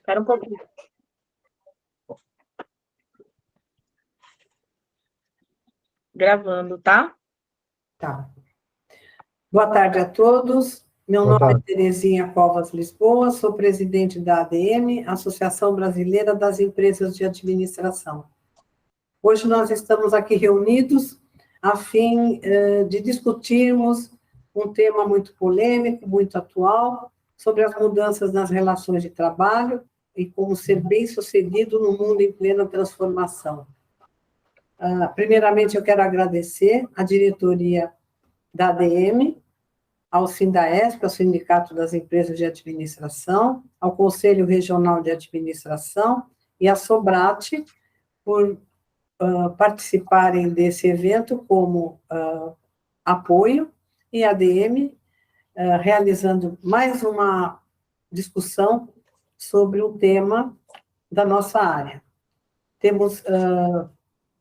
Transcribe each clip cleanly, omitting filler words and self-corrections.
Espera um pouquinho. Gravando, tá? Tá. Boa tarde a todos. Meu nome é Terezinha Covas Lisboa, sou presidente da ADM, Associação Brasileira das Empresas de Administração. Hoje nós estamos aqui reunidos a fim de discutirmos um tema muito polêmico, muito atual, sobre as mudanças nas relações de trabalho e como ser bem-sucedido no mundo em plena transformação. Primeiramente, eu quero agradecer à diretoria da ADM, ao Sindaesp, ao Sindicato das Empresas de Administração, ao Conselho Regional de Administração e à Sobrate por participarem desse evento como apoio, e a ADM realizando mais uma discussão sobre o tema da nossa área. Temos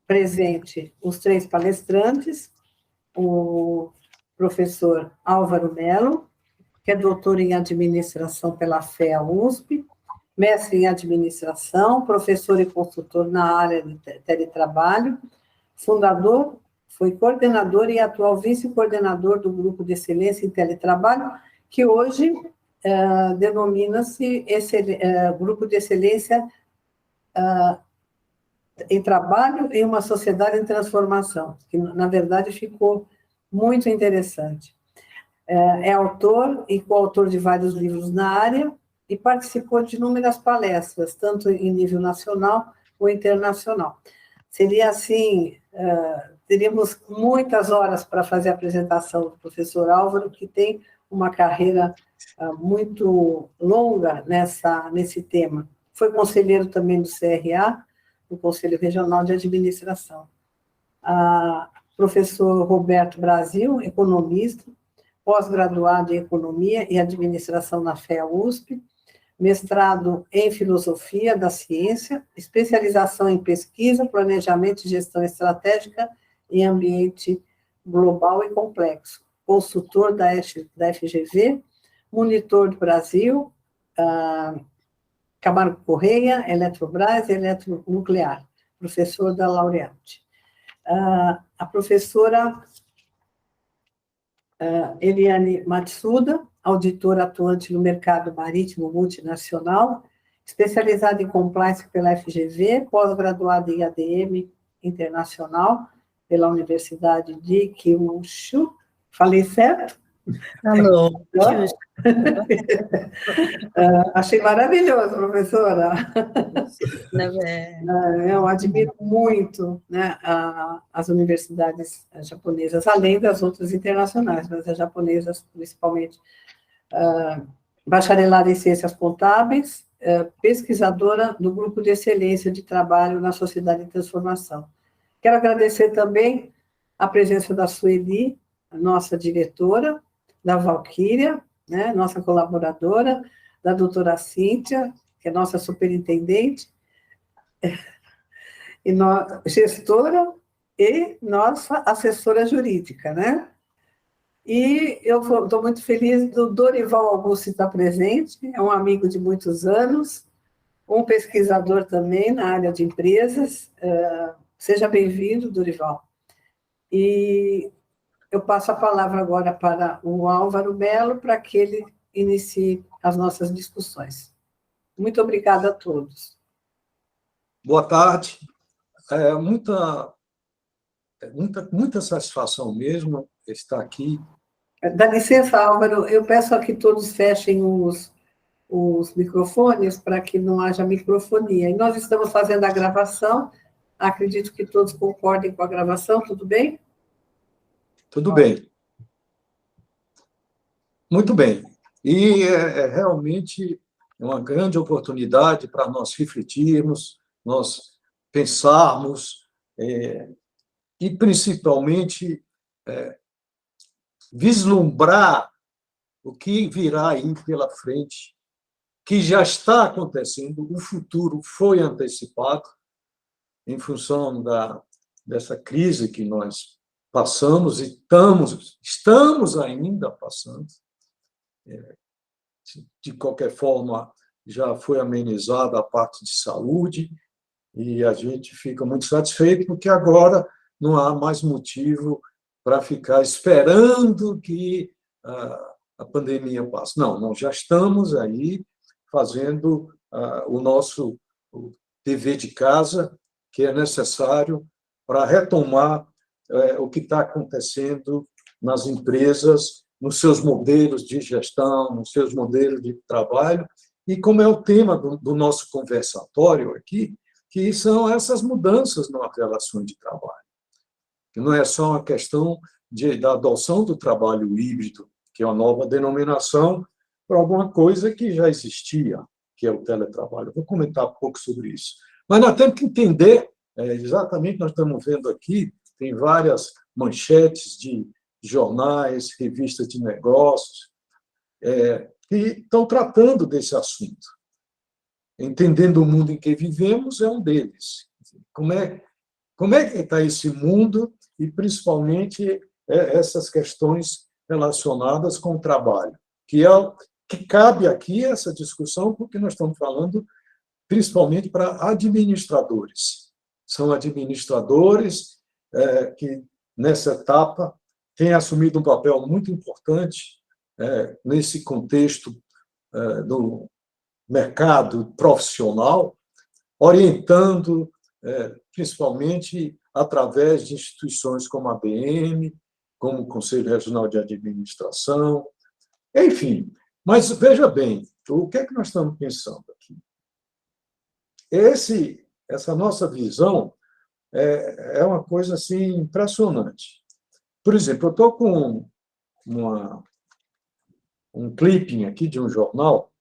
presente os 3 palestrantes, o professor Álvaro Mello, que é doutor em administração pela FEA-USP, mestre em administração, professor e consultor na área de teletrabalho, fundador, foi coordenador e atual vice-coordenador do Grupo de Excelência em Teletrabalho, que hoje denomina-se Grupo de Excelência em Trabalho em uma Sociedade em Transformação, que, na verdade, ficou muito interessante. É autor e coautor de vários livros na área e participou de inúmeras palestras, tanto em nível nacional ou internacional. Seria assim, teríamos muitas horas para fazer a apresentação do professor Álvaro, que tem uma carreira muito longa nesse tema. Foi conselheiro também do CRA, do Conselho Regional de Administração. Professor Roberto Brasil, economista, pós-graduado em Economia e Administração na FEA-USP, mestrado em Filosofia da Ciência, especialização em Pesquisa, Planejamento e Gestão Estratégica em Ambiente Global e Complexo, consultor da FGV, monitor do Brasil, Camargo Correia, Eletrobras e Eletronuclear, professor da Laureate. A professora Eliane Matsuda, auditora atuante no mercado marítimo multinacional, especializada em compliance pela FGV, pós-graduada em ADM internacional pela Universidade de Kyushu. Falei certo? Alô, achei maravilhoso, professora. Eu admiro muito, né, as universidades japonesas, além das outras internacionais, mas as japonesas, principalmente. Bacharelada em Ciências Contábeis, pesquisadora do Grupo de Excelência de Trabalho na Sociedade em Transformação. Quero agradecer também a presença da Sueli, a nossa diretora, da Valquíria, né, nossa colaboradora, da doutora Cíntia, que é nossa superintendente, e gestora e nossa assessora jurídica, né? E eu estou muito feliz do Dorival Augusto estar presente, é um amigo de muitos anos, um pesquisador também na área de empresas. Seja bem-vindo, Dorival. E eu passo a palavra agora para o Álvaro Mello, para que ele inicie as nossas discussões. Muito obrigada a todos. Boa tarde. Muita satisfação mesmo estar aqui. Dá licença, Álvaro, eu peço a que todos fechem os microfones para que não haja microfonia. E nós estamos fazendo a gravação, acredito que todos concordem com a gravação, tudo bem? Tudo bem. Muito bem. E realmente é uma grande oportunidade para nós refletirmos, nós pensarmos, e principalmente vislumbrar o que virá aí pela frente, que já está acontecendo, o futuro foi antecipado em função dessa crise que nós passamos e estamos ainda passando. De qualquer forma, já foi amenizada a parte de saúde, e a gente fica muito satisfeito, porque agora não há mais motivo para ficar esperando que a pandemia passe. Não, nós já estamos aí fazendo o nosso dever de casa, que é necessário para retomar o que está acontecendo nas empresas, nos seus modelos de gestão, nos seus modelos de trabalho, e como é o tema do nosso conversatório aqui, que são essas mudanças nas relações de trabalho. Que não é só uma questão da adoção do trabalho híbrido, que é uma nova denominação para alguma coisa que já existia, que é o teletrabalho. Eu vou comentar um pouco sobre isso. Mas nós temos que entender, exatamente, nós estamos vendo aqui, tem várias manchetes de jornais, revistas de negócios, que estão tratando desse assunto. Entendendo o mundo em que vivemos é um deles. Como é que está esse mundo e, principalmente, essas questões relacionadas com o trabalho, que cabe aqui essa discussão, porque nós estamos falando principalmente para administradores. São administradores que, nessa etapa, têm assumido um papel muito importante nesse contexto do mercado profissional, orientando, principalmente através de instituições como a ABM, como o Conselho Regional de Administração, enfim. Mas, veja bem, o que é que nós estamos pensando aqui? Essa nossa visão é uma coisa assim, impressionante. Por exemplo, eu estou com um clipping aqui de um jornal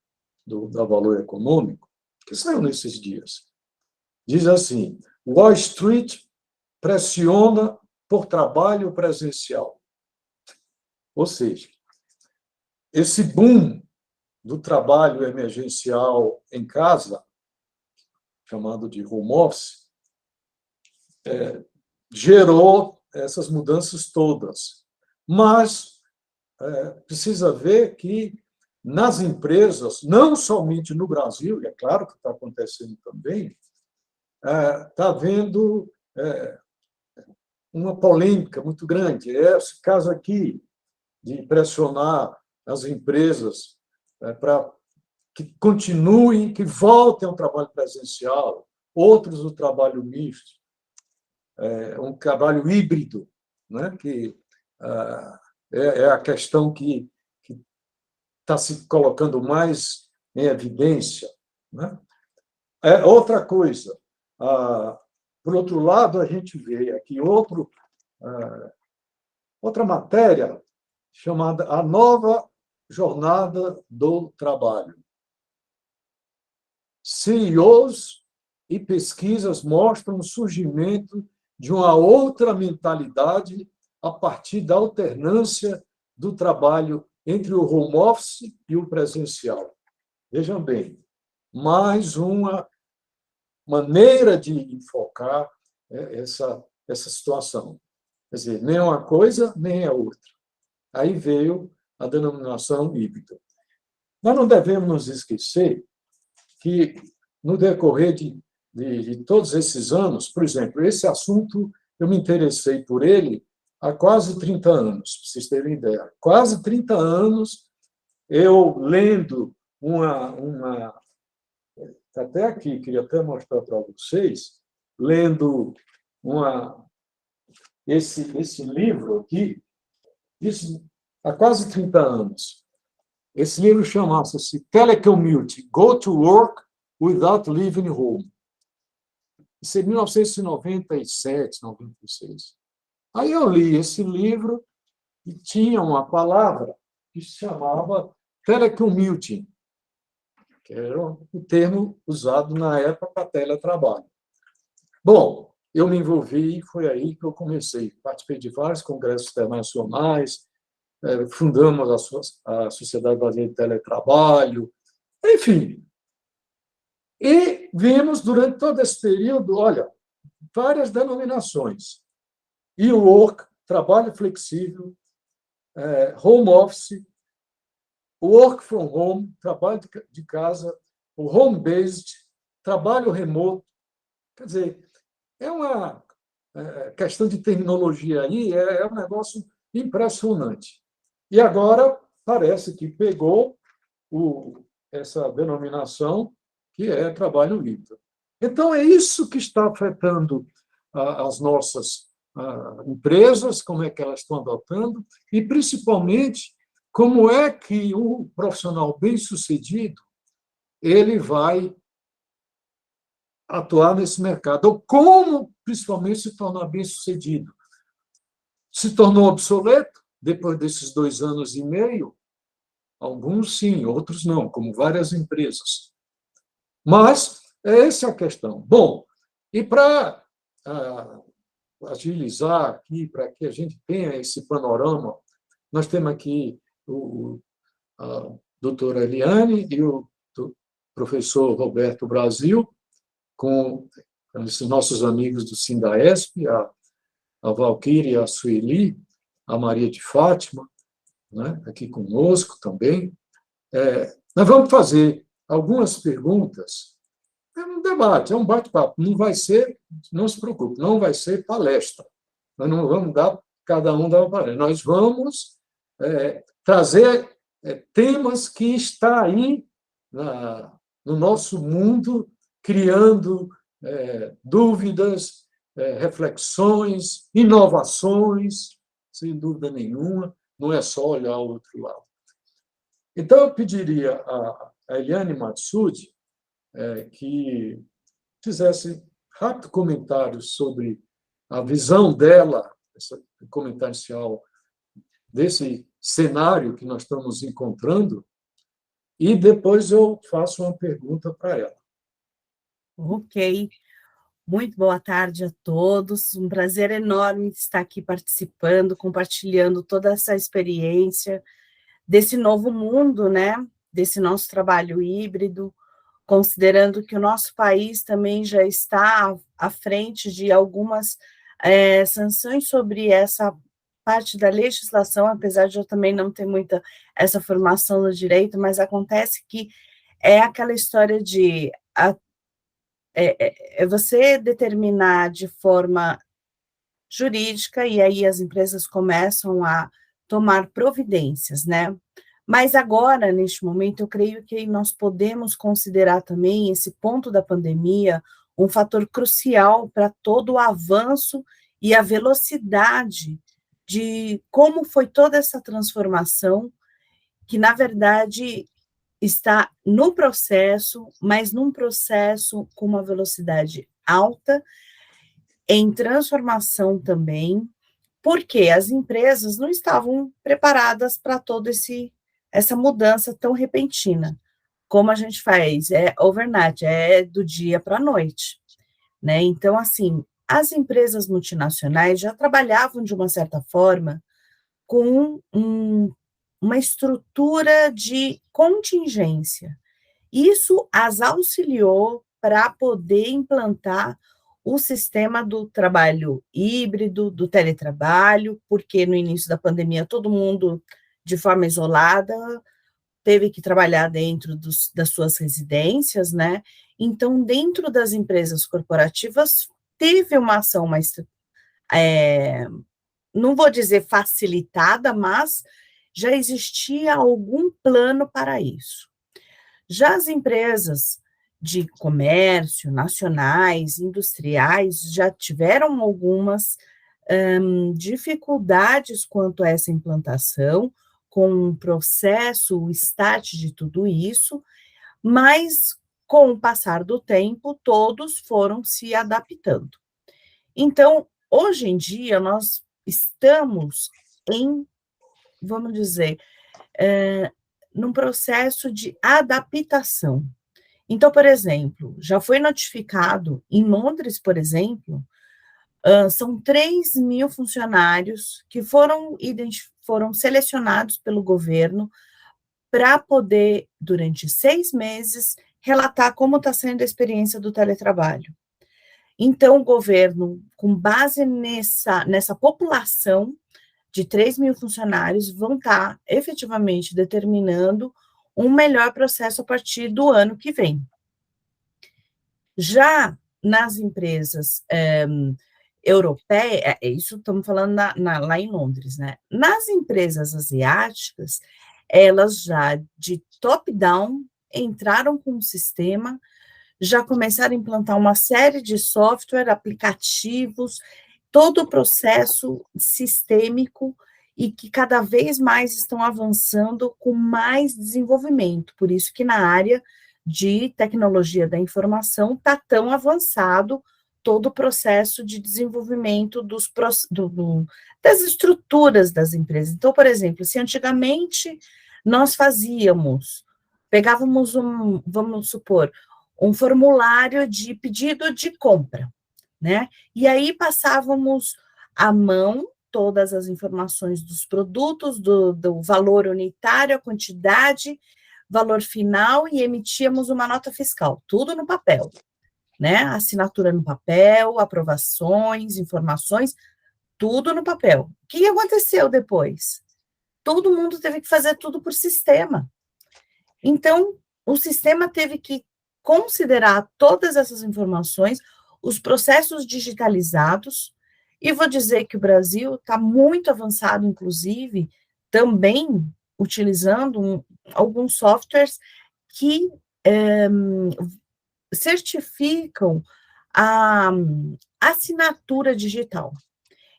da Valor Econômico, que saiu nesses dias. Diz assim: Wall Street pressiona por trabalho presencial. Ou seja, esse boom do trabalho emergencial em casa, chamado de home office, gerou essas mudanças todas. Mas precisa ver que nas empresas, não somente no Brasil, e é claro que está acontecendo também, está havendo uma polêmica muito grande. Esse caso aqui de pressionar as empresas para que continuem, que voltem ao trabalho presencial, outros o trabalho misto, um trabalho híbrido, né? Que é a questão que está se colocando mais em evidência, né? Outra coisa, por outro lado, a gente vê aqui outra matéria chamada A Nova Jornada do Trabalho. CEOs e pesquisas mostram o surgimento de uma outra mentalidade a partir da alternância do trabalho entre o home office e o presencial. Vejam bem, mais uma maneira de enfocar essa situação. Quer dizer, nem uma coisa, nem a outra. Aí veio a denominação híbrida. Nós não devemos nos esquecer que, no decorrer de todos esses anos, por exemplo, esse assunto, eu me interessei por ele há quase 30 anos, para vocês terem ideia. Quase 30 anos, eu lendo até aqui, queria até mostrar para vocês, lendo esse livro aqui, isso há quase 30 anos. Esse livro chama-se Telecommute, Go to Work Without Leaving Home. Isso é 1997, 96. Aí eu li esse livro e tinha uma palavra que se chamava telecommuting, que era um termo usado na época para teletrabalho. Bom, eu me envolvi e foi aí que eu comecei. Participei de vários congressos internacionais, fundamos a Sociedade Brasileira de Teletrabalho, enfim. E vimos, durante todo esse período, olha, várias denominações. E-work, trabalho flexível, home office, work from home, trabalho de casa, o home-based, trabalho remoto. Quer dizer, é uma questão de terminologia aí, é um negócio impressionante. E agora parece que pegou essa denominação que é trabalho híbrido. Então, é isso que está afetando as nossas empresas, como é que elas estão adotando, e, principalmente, como é que o profissional bem-sucedido ele vai atuar nesse mercado, ou como, principalmente, se tornar bem-sucedido. Se tornou obsoleto depois desses 2 anos e meio? Alguns sim, outros não, como várias empresas. Mas essa é a questão. Bom, e para agilizar aqui, para que a gente tenha esse panorama, nós temos aqui a doutora Eliane e o professor Roberto Brasil, com esses nossos amigos do Sindaesp, a Valquíria, a Sueli, a Maria de Fátima, né, aqui conosco também. Nós vamos fazer algumas perguntas. É um debate, é um bate-papo. Não vai ser, não se preocupe, não vai ser palestra. Nós não vamos dar, cada um dar uma palestra. Nós vamos trazer temas que estão aí no nosso mundo, criando dúvidas, reflexões, inovações, sem dúvida nenhuma. Não é só olhar o outro lado. Então, eu pediria a Eliane Matsudi que fizesse rápido comentário sobre a visão dela, esse comentário inicial, desse cenário que nós estamos encontrando, e depois eu faço uma pergunta para ela. Ok. Muito boa tarde a todos. Um prazer enorme estar aqui participando, compartilhando toda essa experiência desse novo mundo, né? Desse nosso trabalho híbrido, considerando que o nosso país também já está à frente de algumas sanções sobre essa parte da legislação, apesar de eu também não ter muita essa formação no direito, mas acontece que é aquela história de você determinar de forma jurídica, e aí as empresas começam a tomar providências, né? Mas agora, neste momento, eu creio que nós podemos considerar também esse ponto da pandemia um fator crucial para todo o avanço e a velocidade de como foi toda essa transformação, que, na verdade, está no processo, mas num processo com uma velocidade alta, em transformação também, porque as empresas não estavam preparadas para toda essa mudança tão repentina. Como a gente faz? É overnight, é do dia para a noite, né? Então, assim, as empresas multinacionais já trabalhavam de uma certa forma com uma estrutura de contingência. Isso as auxiliou para poder implantar o sistema do trabalho híbrido, do teletrabalho, porque no início da pandemia todo mundo, de forma isolada, teve que trabalhar dentro das suas residências, né? Então, dentro das empresas corporativas, teve uma ação mais, não vou dizer facilitada, mas já existia algum plano para isso. Já as empresas de comércio, nacionais, industriais, já tiveram algumas dificuldades quanto a essa implantação, com o processo, o start de tudo isso, mas com o passar do tempo, todos foram se adaptando. Então, hoje em dia, nós estamos vamos dizer, num processo de adaptação. Então, por exemplo, já foi notificado, em Londres, por exemplo, são 3.000 funcionários que foram selecionados pelo governo para poder, durante 6 meses, relatar como está sendo a experiência do teletrabalho. Então, o governo, com base nessa população de 3.000 funcionários, vão estar efetivamente determinando um melhor processo a partir do ano que vem. Já nas empresas europeias, isso estamos falando lá em Londres, né? Nas empresas asiáticas, elas já de top-down entraram com um sistema, já começaram a implantar uma série de software, aplicativos, todo o processo sistêmico e que cada vez mais estão avançando com mais desenvolvimento. Por isso que na área de tecnologia da informação está tão avançado todo o processo de desenvolvimento das estruturas das empresas. Então, por exemplo, se antigamente nós pegávamos vamos supor, um formulário de pedido de compra, né? E aí passávamos à mão todas as informações dos produtos, do valor unitário, a quantidade, valor final, e emitíamos uma nota fiscal, tudo no papel, né? Assinatura no papel, aprovações, informações, tudo no papel. O que aconteceu depois? Todo mundo teve que fazer tudo por sistema. Então, o sistema teve que considerar todas essas informações, os processos digitalizados, e vou dizer que o Brasil está muito avançado, inclusive, também utilizando alguns softwares que certificam a assinatura digital.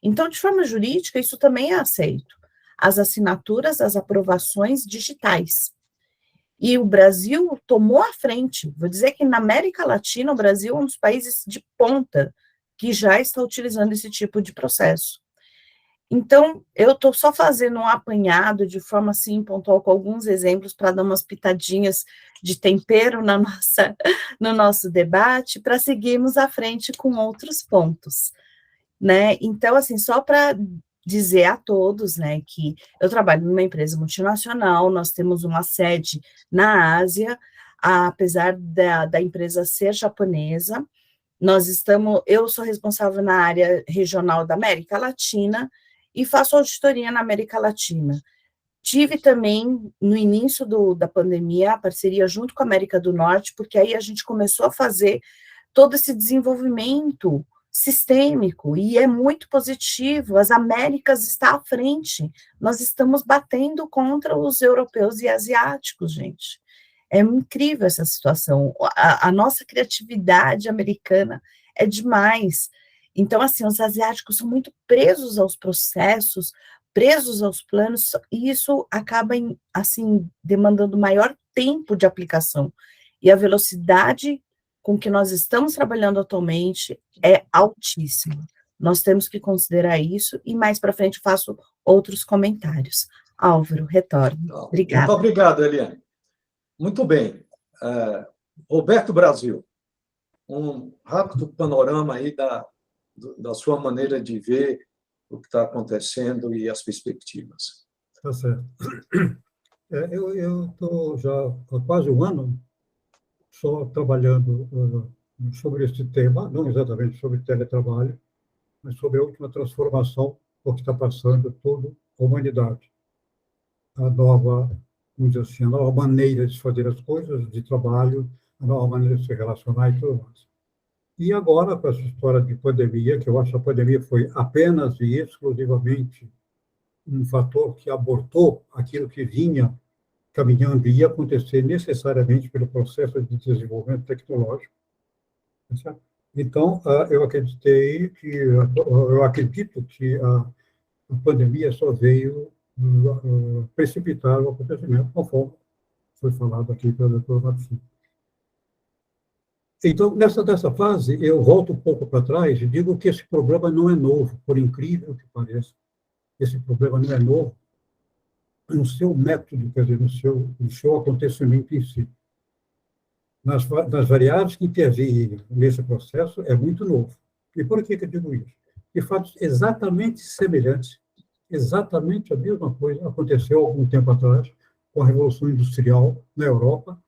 Então, de forma jurídica, isso também é aceito. As assinaturas, as aprovações digitais. E o Brasil tomou a frente. Vou dizer que na América Latina, o Brasil é um dos países de ponta que já está utilizando esse tipo de processo. Então, eu estou só fazendo um apanhado de forma assim, pontual, com alguns exemplos para dar umas pitadinhas de tempero no nosso debate, para seguirmos à frente com outros pontos, né? Então, assim, só para dizer a todos, né, que eu trabalho numa empresa multinacional, nós temos uma sede na Ásia, apesar da empresa ser japonesa, eu sou responsável na área regional da América Latina e faço auditoria na América Latina. Tive também, no início da pandemia, a parceria junto com a América do Norte, porque aí a gente começou a fazer todo esse desenvolvimento sistêmico, e é muito positivo, as Américas estão à frente, nós estamos batendo contra os europeus e asiáticos, gente. É incrível essa situação, a nossa criatividade americana é demais. Então, assim, os asiáticos são muito presos aos processos, presos aos planos, e isso acaba, assim, demandando maior tempo de aplicação. E a velocidade com que nós estamos trabalhando atualmente é altíssima. Nós temos que considerar isso, e mais para frente faço outros comentários. Álvaro, retorno. Obrigada. Muito obrigado, Eliane. Muito bem. Roberto Brasil, um rápido panorama aí da sua maneira de ver o que está acontecendo e as perspectivas. Tá certo. Eu estou já há quase um ano só trabalhando sobre esse tema, não exatamente sobre teletrabalho, mas sobre a última transformação por que está passando toda a humanidade. A nova, vamos dizer assim, a nova maneira de fazer as coisas, de trabalho, a nova maneira de se relacionar e tudo mais. E agora, com essa história de pandemia, que eu acho que a pandemia foi apenas e exclusivamente um fator que abortou aquilo que vinha caminhando e ia acontecer necessariamente pelo processo de desenvolvimento tecnológico. Certo? Então, eu acredito que a pandemia só veio precipitar o acontecimento, conforme foi falado aqui pelo doutor Marcinho. Então, nessa fase, eu volto um pouco para trás e digo que esse problema não é novo, por incrível que pareça. Esse problema não é novo no seu método, quer dizer, no seu acontecimento em si. Nas variáveis que intervêm nesse processo, é muito novo. E por que eu digo isso? De fatos exatamente semelhantes, exatamente a mesma coisa aconteceu há algum tempo atrás com a Revolução Industrial na Europa,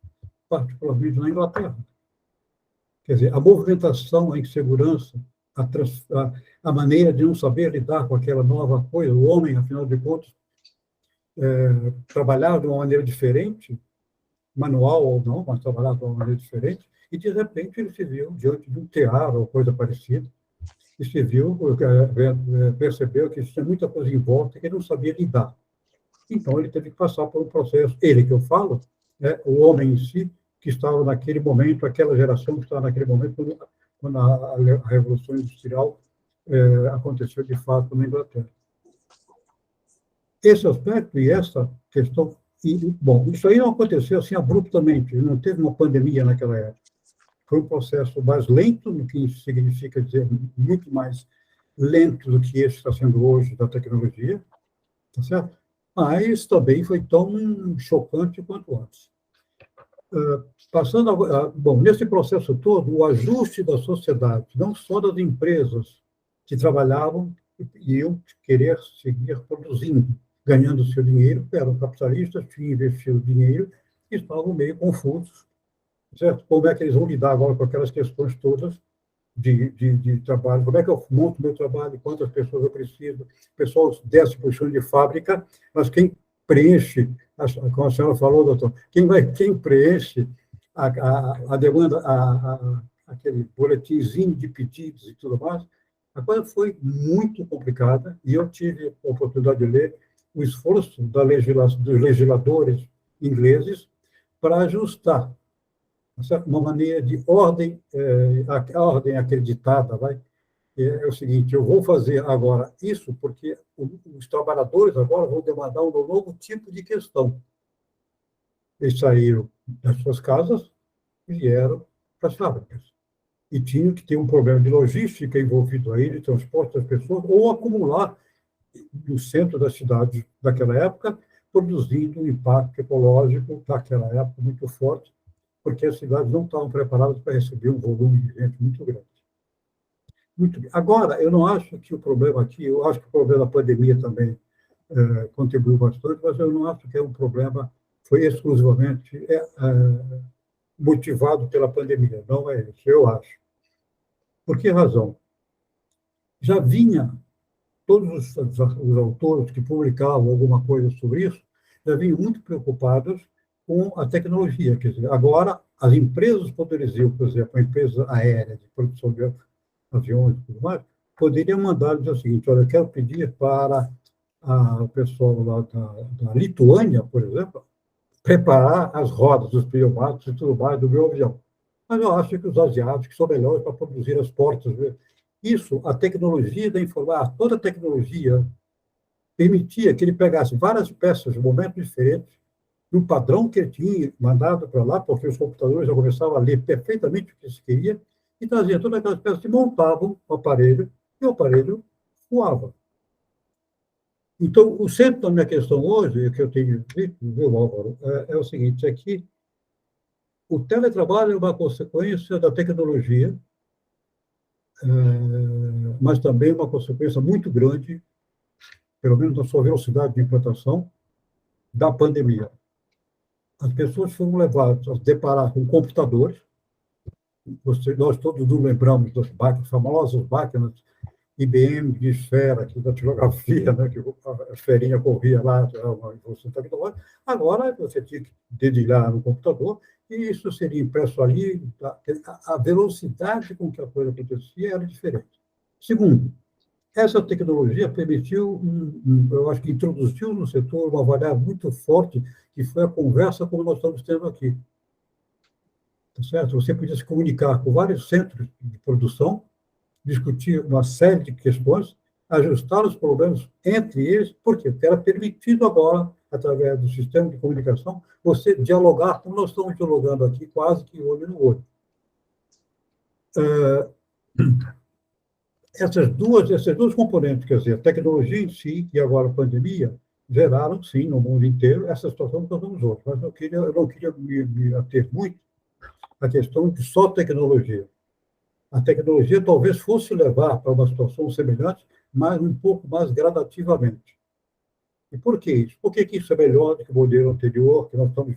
particularmente na Inglaterra. Quer dizer, a movimentação, a insegurança, a maneira de não saber lidar com aquela nova coisa, o homem, afinal de contas, trabalhar de uma maneira diferente, manual ou não, mas trabalhava de uma maneira diferente, e, de repente, ele se viu diante de um teatro ou coisa parecida, e se viu, percebeu que tinha muita coisa em volta que ele não sabia lidar. Então, ele teve que passar por um processo, ele que eu falo, o homem em si, que estava naquele momento, aquela geração que estava naquele momento, quando a Revolução Industrial aconteceu de fato na Inglaterra. Esse aspecto e essa questão, bom, isso aí não aconteceu assim abruptamente, não teve uma pandemia naquela época. Foi um processo mais lento, o que significa dizer muito mais lento do que esse está sendo hoje da tecnologia, tá certo? Mas também foi tão chocante quanto antes. Passando agora, bom, nesse processo todo, o ajuste da sociedade, não só das empresas que trabalhavam e iam querer seguir produzindo, ganhando seu dinheiro, eram capitalistas, tinham investido dinheiro e estavam meio confusos, certo? Como é que eles vão lidar agora com aquelas questões todas de trabalho? Como é que eu monto meu trabalho? Quantas pessoas eu preciso? O pessoal desce para o chão de fábrica, mas quem preenche, como a senhora falou, doutor, quem preenche a demanda, aquele boletimzinho de pedidos e tudo mais, a coisa foi muito complicada e eu tive a oportunidade de ler o esforço dos legisladores ingleses para ajustar uma maneira de ordem, a ordem acreditada, é o seguinte: eu vou fazer agora isso porque os trabalhadores agora vão demandar um novo tipo de questão. Eles saíram das suas casas e vieram para as fábricas. E tinham que ter um problema de logística envolvido aí, de transporte das pessoas, ou acumular no centro da cidade daquela época, produzindo um impacto ecológico daquela época muito forte, porque as cidades não estavam preparadas para receber um volume de gente muito grande. Muito bem. Agora, eu não acho que o problema aqui, eu acho que o problema da pandemia também contribuiu bastante, mas eu não acho que é um problema, foi exclusivamente motivado pela pandemia. Não é isso, eu acho. Por que razão? Já vinha, todos os autores que publicavam alguma coisa sobre isso, já vinham muito preocupados com a tecnologia. Quer dizer, agora, as empresas poderiam, por exemplo, a empresa aérea de produção de aviões e tudo mais, poderiam mandar dizer o seguinte: olha, eu quero pedir para o pessoal lá da Lituânia, por exemplo, preparar as rodas, os pneumáticos e tudo mais do meu avião. Mas eu acho que os asiáticos são melhores para produzir as portas. Isso, a tecnologia da informática, toda a tecnologia permitia que ele pegasse várias peças de momentos diferentes, no padrão que ele tinha mandado para lá, porque os computadores já começavam a ler perfeitamente o que se queria, e trazia todas aquelas peças que montavam o aparelho, e o aparelho voava. Então, o centro da minha questão hoje, que eu tenho dito, viu, Álvaro, é o seguinte: é que o teletrabalho é uma consequência da tecnologia, mas também uma consequência muito grande, pelo menos na sua velocidade de implantação, da pandemia. As pessoas foram levadas a se deparar com computadores. Nós todos nos lembramos das famosas máquinas IBM de esfera, que da tipografia, né, que a esferinha corria lá, uma evolução tecnológica. Agora você tinha que dedilhar no computador e isso seria impresso ali. A velocidade com que a coisa acontecia era diferente. Segundo, essa tecnologia permitiu, eu acho que introduziu no setor uma variável muito forte, que foi a conversa como nós estamos tendo aqui. Tá certo? Você podia se comunicar com vários centros de produção, discutir uma série de questões, ajustar os problemas entre eles, por quê? Porque era permitido agora, através do sistema de comunicação, você dialogar, como nós estamos dialogando aqui, quase que olho no olho. Esses dois componentes, quer dizer, a tecnologia em si e agora a pandemia, geraram, sim, no mundo inteiro, essa situação que nós estamos hoje. Mas eu não queria me ater muito à questão de só tecnologia. A tecnologia talvez fosse levar para uma situação semelhante, mas um pouco mais gradativamente. E por que isso? Por que isso é melhor do que o modelo anterior, que nós estamos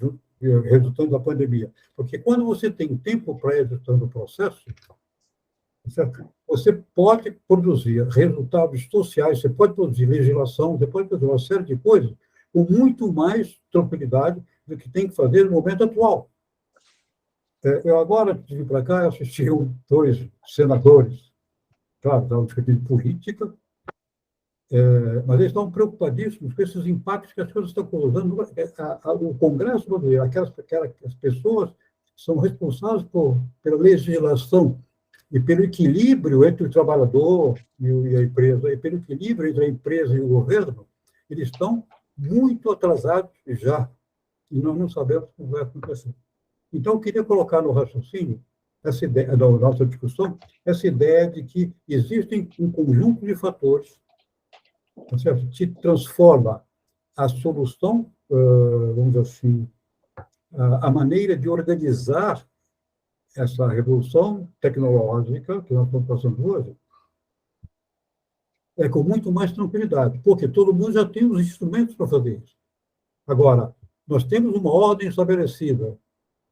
resultando da pandemia? Porque quando você tem tempo para executando o processo, certo? Você pode produzir resultados sociais, você pode produzir legislação, você pode produzir uma série de coisas com muito mais tranquilidade que tem que fazer no momento atual. Eu agora tive para cá, eu assisti dois senadores, claro, estavam discutindo política, mas eles estão preocupadíssimos com esses impactos que as coisas estão causando. O Congresso brasileiro, aquelas pessoas que são responsáveis pela legislação e pelo equilíbrio entre o trabalhador e a empresa, e pelo equilíbrio entre a empresa e o governo, eles estão muito atrasados já, e nós não sabemos como vai acontecer. Então, eu queria colocar no raciocínio, essa ideia, na nossa discussão, essa ideia de que existem um conjunto de fatores que transforma a solução, vamos dizer assim, a maneira de organizar essa revolução tecnológica que nós estamos passando hoje, com muito mais tranquilidade, porque todo mundo já tem os instrumentos para fazer isso. Agora, nós temos uma ordem estabelecida,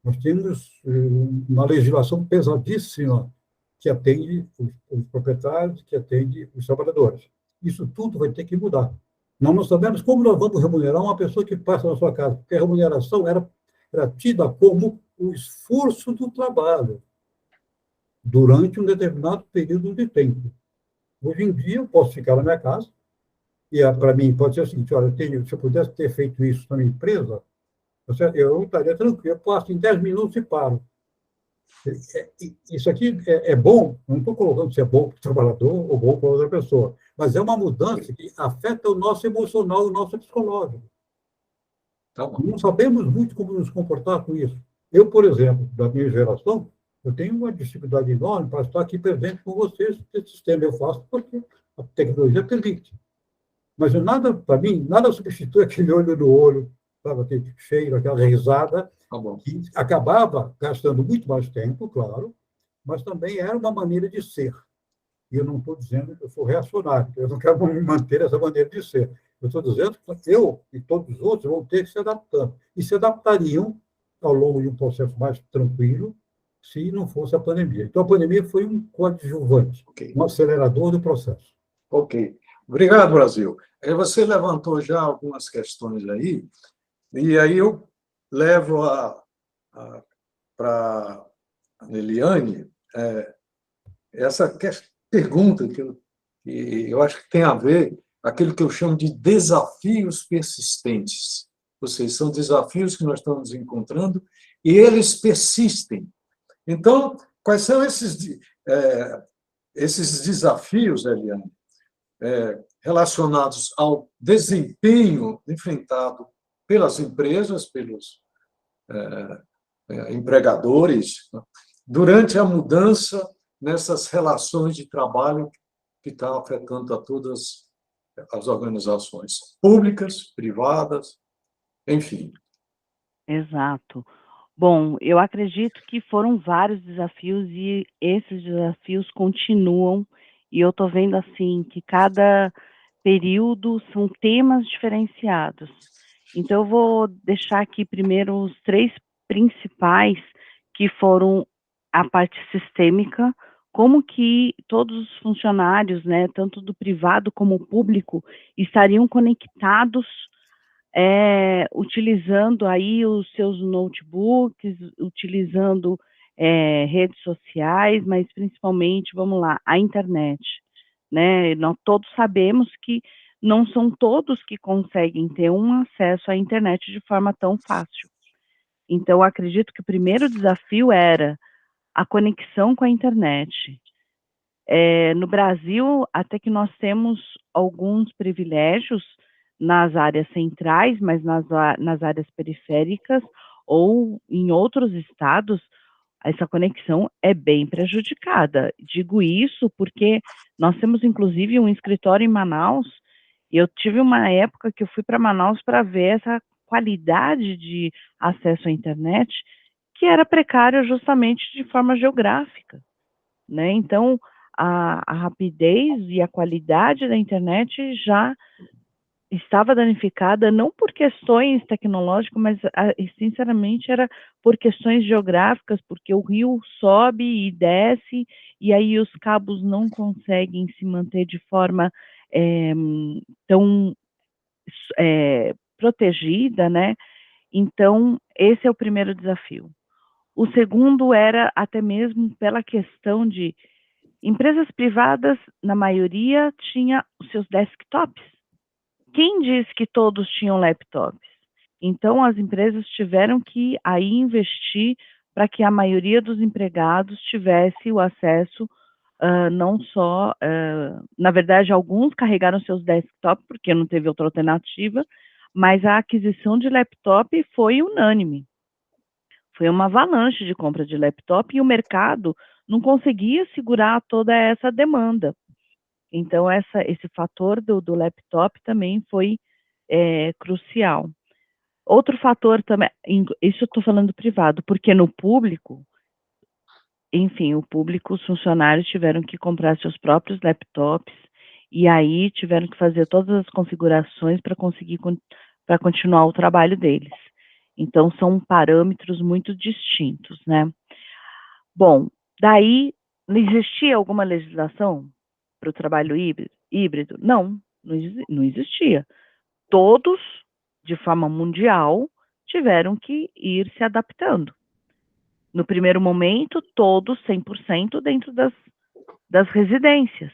nós temos uma legislação pesadíssima que atende os proprietários, que atende os trabalhadores. Isso tudo vai ter que mudar. Nós não sabemos como nós vamos remunerar uma pessoa que passa na sua casa, porque a remuneração era tida como o esforço do trabalho durante um determinado período de tempo. Hoje em dia, eu posso ficar na minha casa, e para mim pode ser o seguinte: olha, se eu pudesse ter feito isso na minha empresa, eu estaria tranquilo, eu passo em 10 minutos e paro. Isso aqui é bom, não estou colocando se é bom para o trabalhador ou bom para outra pessoa, mas é uma mudança que afeta o nosso emocional, o nosso psicológico. Não sabemos muito como nos comportar com isso. Eu, por exemplo, da minha geração, eu tenho uma dificuldade enorme para estar aqui presente com vocês. Esse sistema eu faço porque a tecnologia permite. Mas nada, para mim, nada substitui aquele olho no olho, sabe, aquele cheiro, aquela risada, que acabava gastando muito mais tempo, claro, mas também era uma maneira de ser. E eu não estou dizendo que eu sou reacionário, eu não quero me manter essa maneira de ser. Eu estou dizendo que eu e todos os outros vão ter que se adaptando. E se adaptariam ao longo de um processo mais tranquilo, se não fosse a pandemia. Então, a pandemia foi um coadjuvante, um acelerador do processo. Ok. Obrigado, Brasil. Você levantou já algumas questões aí, e aí eu levo para a Eliane essa pergunta que eu acho que tem a ver com aquilo que eu chamo de desafios persistentes. Ou seja, são desafios que nós estamos encontrando e eles persistem. Então, quais são esses desafios, Eliane, relacionados ao desempenho enfrentado pelas empresas, pelos empregadores, durante a mudança nessas relações de trabalho que está afetando a todas as organizações públicas, privadas, enfim. Exato. Bom, eu acredito que foram vários desafios e esses desafios continuam, e eu estou vendo assim que cada período são temas diferenciados. Então, eu vou deixar aqui primeiro os 3 principais, que foram a parte sistêmica, como que todos os funcionários, né, tanto do privado como o público, estariam conectados, utilizando aí os seus notebooks, utilizando redes sociais, mas principalmente, vamos lá, a internet, né? Nós todos sabemos que não são todos que conseguem ter um acesso à internet de forma tão fácil. Então, acredito que o primeiro desafio era a conexão com a internet. No Brasil, até que nós temos alguns privilégios nas áreas centrais, mas nas áreas periféricas ou em outros estados, essa conexão é bem prejudicada. Digo isso porque nós temos, inclusive, um escritório em Manaus, e eu tive uma época que eu fui para Manaus para ver essa qualidade de acesso à internet, que era precária justamente de forma geográfica, né? Então, a rapidez e a qualidade da internet já estava danificada, não por questões tecnológicas, mas, sinceramente, era por questões geográficas, porque o rio sobe e desce, e aí os cabos não conseguem se manter de forma tão protegida, né? Então, esse é o primeiro desafio. O segundo era até mesmo pela questão de empresas privadas, na maioria, tinha os seus desktops. Quem disse que todos tinham laptops? Então, as empresas tiveram que aí investir para que a maioria dos empregados tivesse o acesso, não só, na verdade, alguns carregaram seus desktops, porque não teve outra alternativa, mas a aquisição de laptop foi unânime. Foi uma avalanche de compra de laptop e o mercado não conseguia segurar toda essa demanda. Então, esse fator do laptop também foi crucial. Outro fator também, isso eu estou falando privado, porque no público, enfim, o público, os funcionários tiveram que comprar seus próprios laptops e aí tiveram que fazer todas as configurações para conseguir para continuar o trabalho deles. Então, são parâmetros muito distintos, né? Bom, daí, não existia alguma legislação para o trabalho híbrido? Não existia. Todos, de forma mundial, tiveram que ir se adaptando. No primeiro momento, todos 100% dentro das residências,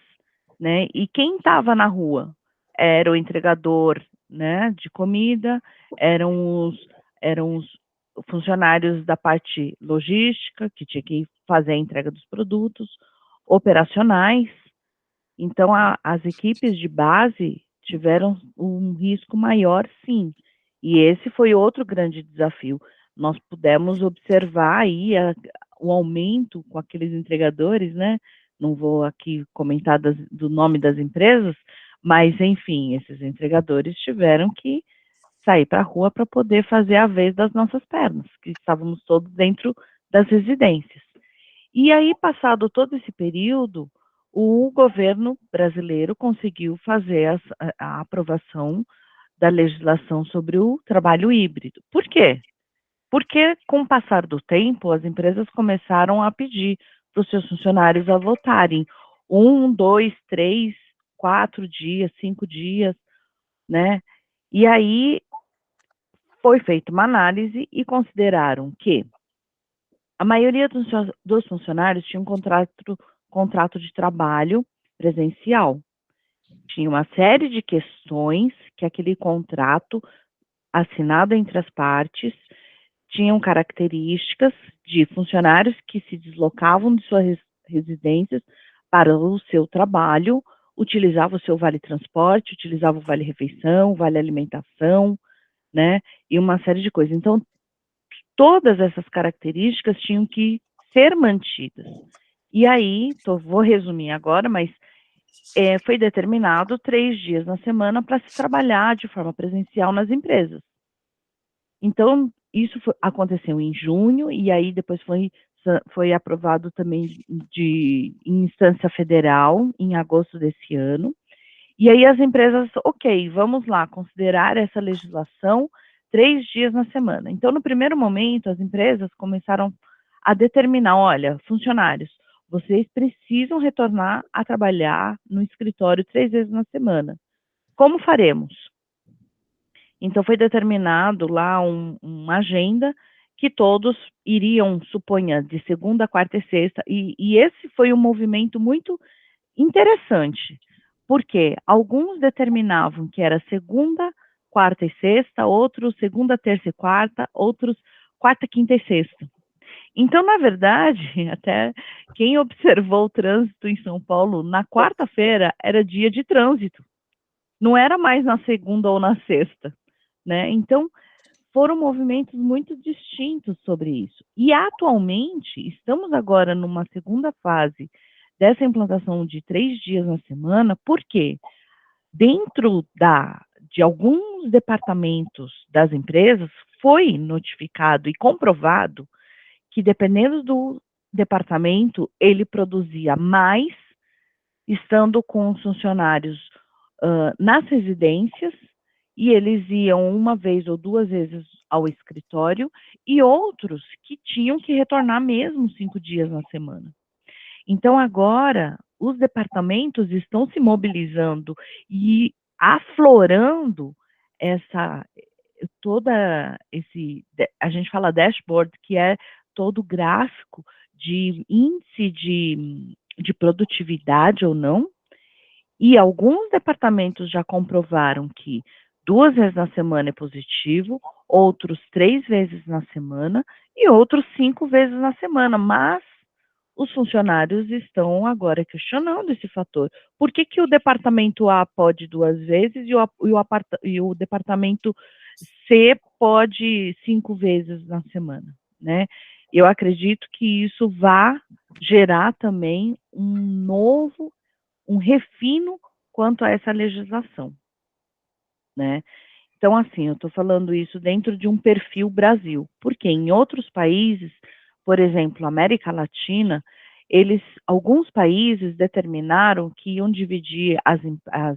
né? E quem estava na rua? Era o entregador, né, de comida, eram os funcionários da parte logística, que tinha que fazer a entrega dos produtos, operacionais. Então, as equipes de base tiveram um risco maior, sim. E esse foi outro grande desafio. Nós pudemos observar aí o aumento com aqueles entregadores, né? Não vou aqui comentar do nome das empresas, mas, enfim, esses entregadores tiveram que sair para a rua para poder fazer a vez das nossas pernas, que estávamos todos dentro das residências. E aí, passado todo esse período, o governo brasileiro conseguiu fazer a aprovação da legislação sobre o trabalho híbrido. Por quê? Porque, com o passar do tempo, as empresas começaram a pedir para os seus funcionários a votarem 1, 2, 3, 4 dias, 5 dias, né? E aí foi feita uma análise e consideraram que a maioria dos funcionários tinha um contrato de trabalho presencial. Tinha uma série de questões que aquele contrato assinado entre as partes tinham características de funcionários que se deslocavam de suas residências para o seu trabalho, utilizavam o seu vale-transporte, utilizavam o vale-refeição, vale-alimentação, né, e uma série de coisas. Então, todas essas características tinham que ser mantidas. E aí, vou resumir agora, mas foi determinado 3 dias na semana para se trabalhar de forma presencial nas empresas. Então, isso aconteceu em junho, e aí depois foi aprovado também em instância federal, em agosto desse ano. E aí as empresas, ok, vamos lá, considerar essa legislação 3 dias na semana. Então, no primeiro momento, as empresas começaram a determinar, olha, funcionários, vocês precisam retornar a trabalhar no escritório 3 vezes na semana. Como faremos? Então, foi determinado lá uma agenda que todos iriam, suponha, de segunda, quarta e sexta, e esse foi um movimento muito interessante, porque alguns determinavam que era segunda, quarta e sexta, outros segunda, terça e quarta, outros quarta, quinta e sexta. Então, na verdade, até quem observou o trânsito em São Paulo, na quarta-feira era dia de trânsito, não era mais na segunda ou na sexta, né? Então, foram movimentos muito distintos sobre isso. E, atualmente, estamos agora numa segunda fase dessa implantação de 3 dias na semana, porque dentro de alguns departamentos das empresas foi notificado e comprovado que, dependendo do departamento, ele produzia mais estando com os funcionários nas residências, e eles iam 1 vez ou 2 vezes ao escritório, e outros que tinham que retornar mesmo 5 dias na semana. Então, agora, os departamentos estão se mobilizando e aflorando a gente fala dashboard, que é todo o gráfico de índice de produtividade ou não, e alguns departamentos já comprovaram que 2 vezes na semana é positivo, outros 3 vezes na semana e outros 5 vezes na semana, mas os funcionários estão agora questionando esse fator. Por que que o departamento A pode 2 vezes e o departamento C pode 5 vezes na semana, né? Eu acredito que isso vai gerar também um refino quanto a essa legislação, né? Então, assim, eu estou falando isso dentro de um perfil Brasil, porque em outros países, por exemplo, América Latina, alguns países determinaram que iam dividir as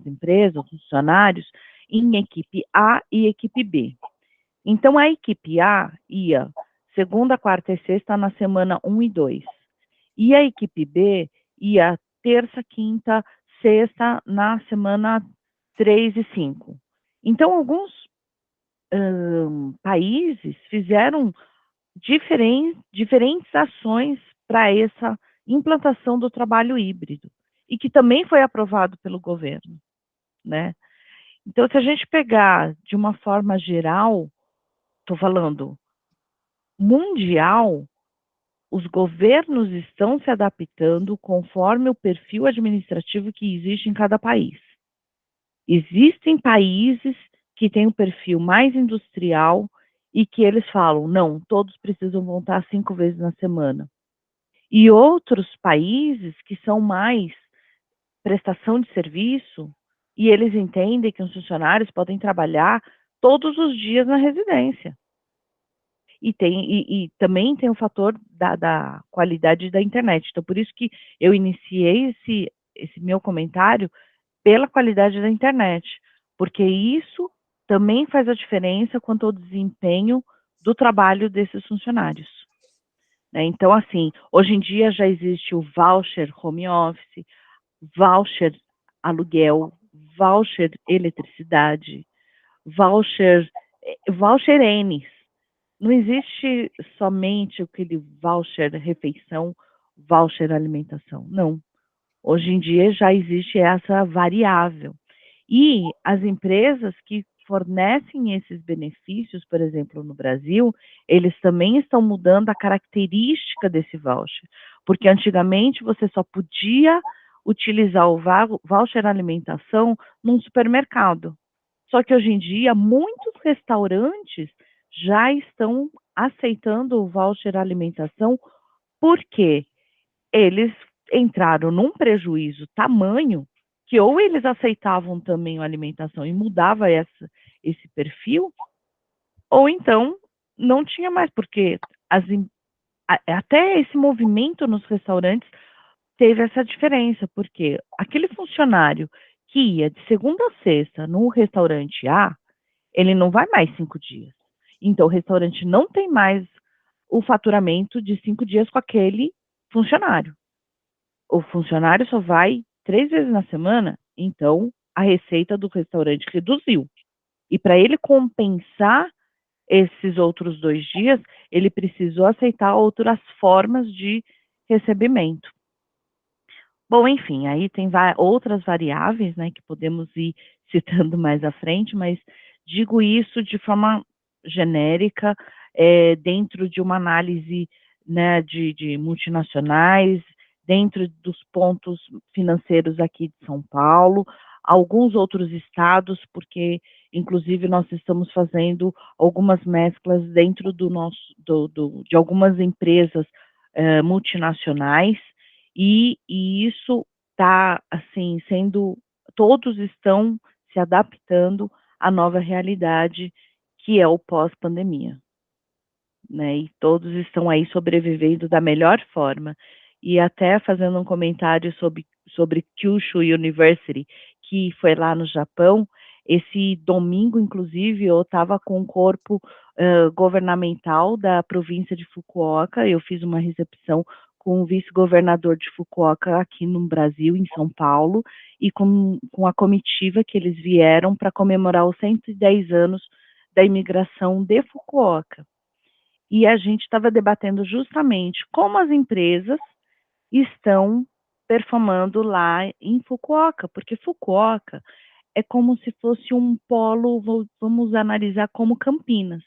empresas, os funcionários, em equipe A e equipe B. Então, a equipe A ia segunda, quarta e sexta na semana 1 e 2. E a equipe B ia terça, quinta, sexta na semana 3 e 5. Então, alguns países fizeram diferentes ações para essa implantação do trabalho híbrido, e que também foi aprovado pelo governo, né? Então, se a gente pegar de uma forma geral, estou falando mundial, os governos estão se adaptando conforme o perfil administrativo que existe em cada país. Existem países que têm um perfil mais industrial e que eles falam, não, todos precisam voltar 5 vezes na semana. E outros países que são mais prestação de serviço e eles entendem que os funcionários podem trabalhar todos os dias na residência. E também tem o fator da qualidade da internet. Então, por isso que eu iniciei esse meu comentário pela qualidade da internet, porque isso também faz a diferença quanto ao desempenho do trabalho desses funcionários, né? Então, assim, hoje em dia já existe o voucher home office, voucher aluguel, voucher eletricidade, voucher N. Não existe somente aquele voucher refeição, voucher alimentação, não. Hoje em dia já existe essa variável. E as empresas que fornecem esses benefícios, por exemplo, no Brasil, eles também estão mudando a característica desse voucher. Porque antigamente você só podia utilizar o voucher alimentação num supermercado. Só que hoje em dia, muitos restaurantes já estão aceitando o voucher alimentação porque eles entraram num prejuízo tamanho que ou eles aceitavam também a alimentação e mudava esse perfil, ou então não tinha mais, porque até esse movimento nos restaurantes teve essa diferença, porque aquele funcionário que ia de segunda a sexta no restaurante A, ele não vai mais 5 dias. Então, o restaurante não tem mais o faturamento de 5 dias com aquele funcionário. O funcionário só vai 3 vezes na semana, então a receita do restaurante reduziu. E para ele compensar esses outros 2 dias, ele precisou aceitar outras formas de recebimento. Bom, enfim, aí tem outras variáveis, né, que podemos ir citando mais à frente, mas digo isso de forma genérica, dentro de uma análise, né, de multinacionais, dentro dos pontos financeiros aqui de São Paulo, alguns outros estados, porque inclusive nós estamos fazendo algumas mesclas dentro de algumas empresas multinacionais, e isso está assim todos estão se adaptando à nova realidade que é o pós-pandemia, né? E todos estão aí sobrevivendo da melhor forma. E até fazendo um comentário sobre Kyushu University, que foi lá no Japão, esse domingo, inclusive, eu estava com um corpo governamental da província de Fukuoka, eu fiz uma recepção com o vice-governador de Fukuoka aqui no Brasil, em São Paulo, e com a comitiva que eles vieram para comemorar os 110 anos da imigração de Fukuoka. E a gente estava debatendo justamente como as empresas estão performando lá em Fukuoka, porque Fukuoka é como se fosse um polo, vamos analisar como Campinas.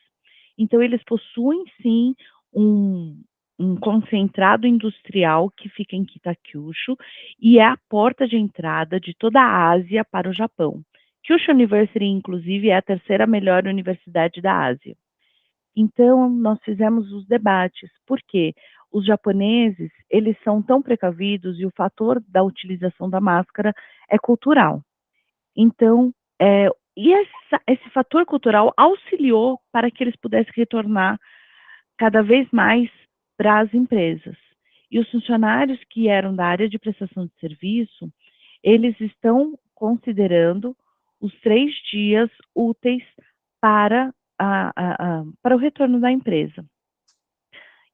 Então, eles possuem, sim, um concentrado industrial que fica em Kitakyushu e é a porta de entrada de toda a Ásia para o Japão. Kyushu University, inclusive, é a terceira melhor universidade da Ásia. Então, nós fizemos os debates, porque os japoneses, eles são tão precavidos e o fator da utilização da máscara é cultural. Então, esse fator cultural auxiliou para que eles pudessem retornar cada vez mais para as empresas. E os funcionários que eram da área de prestação de serviço, eles estão considerando os 3 dias úteis para o retorno da empresa.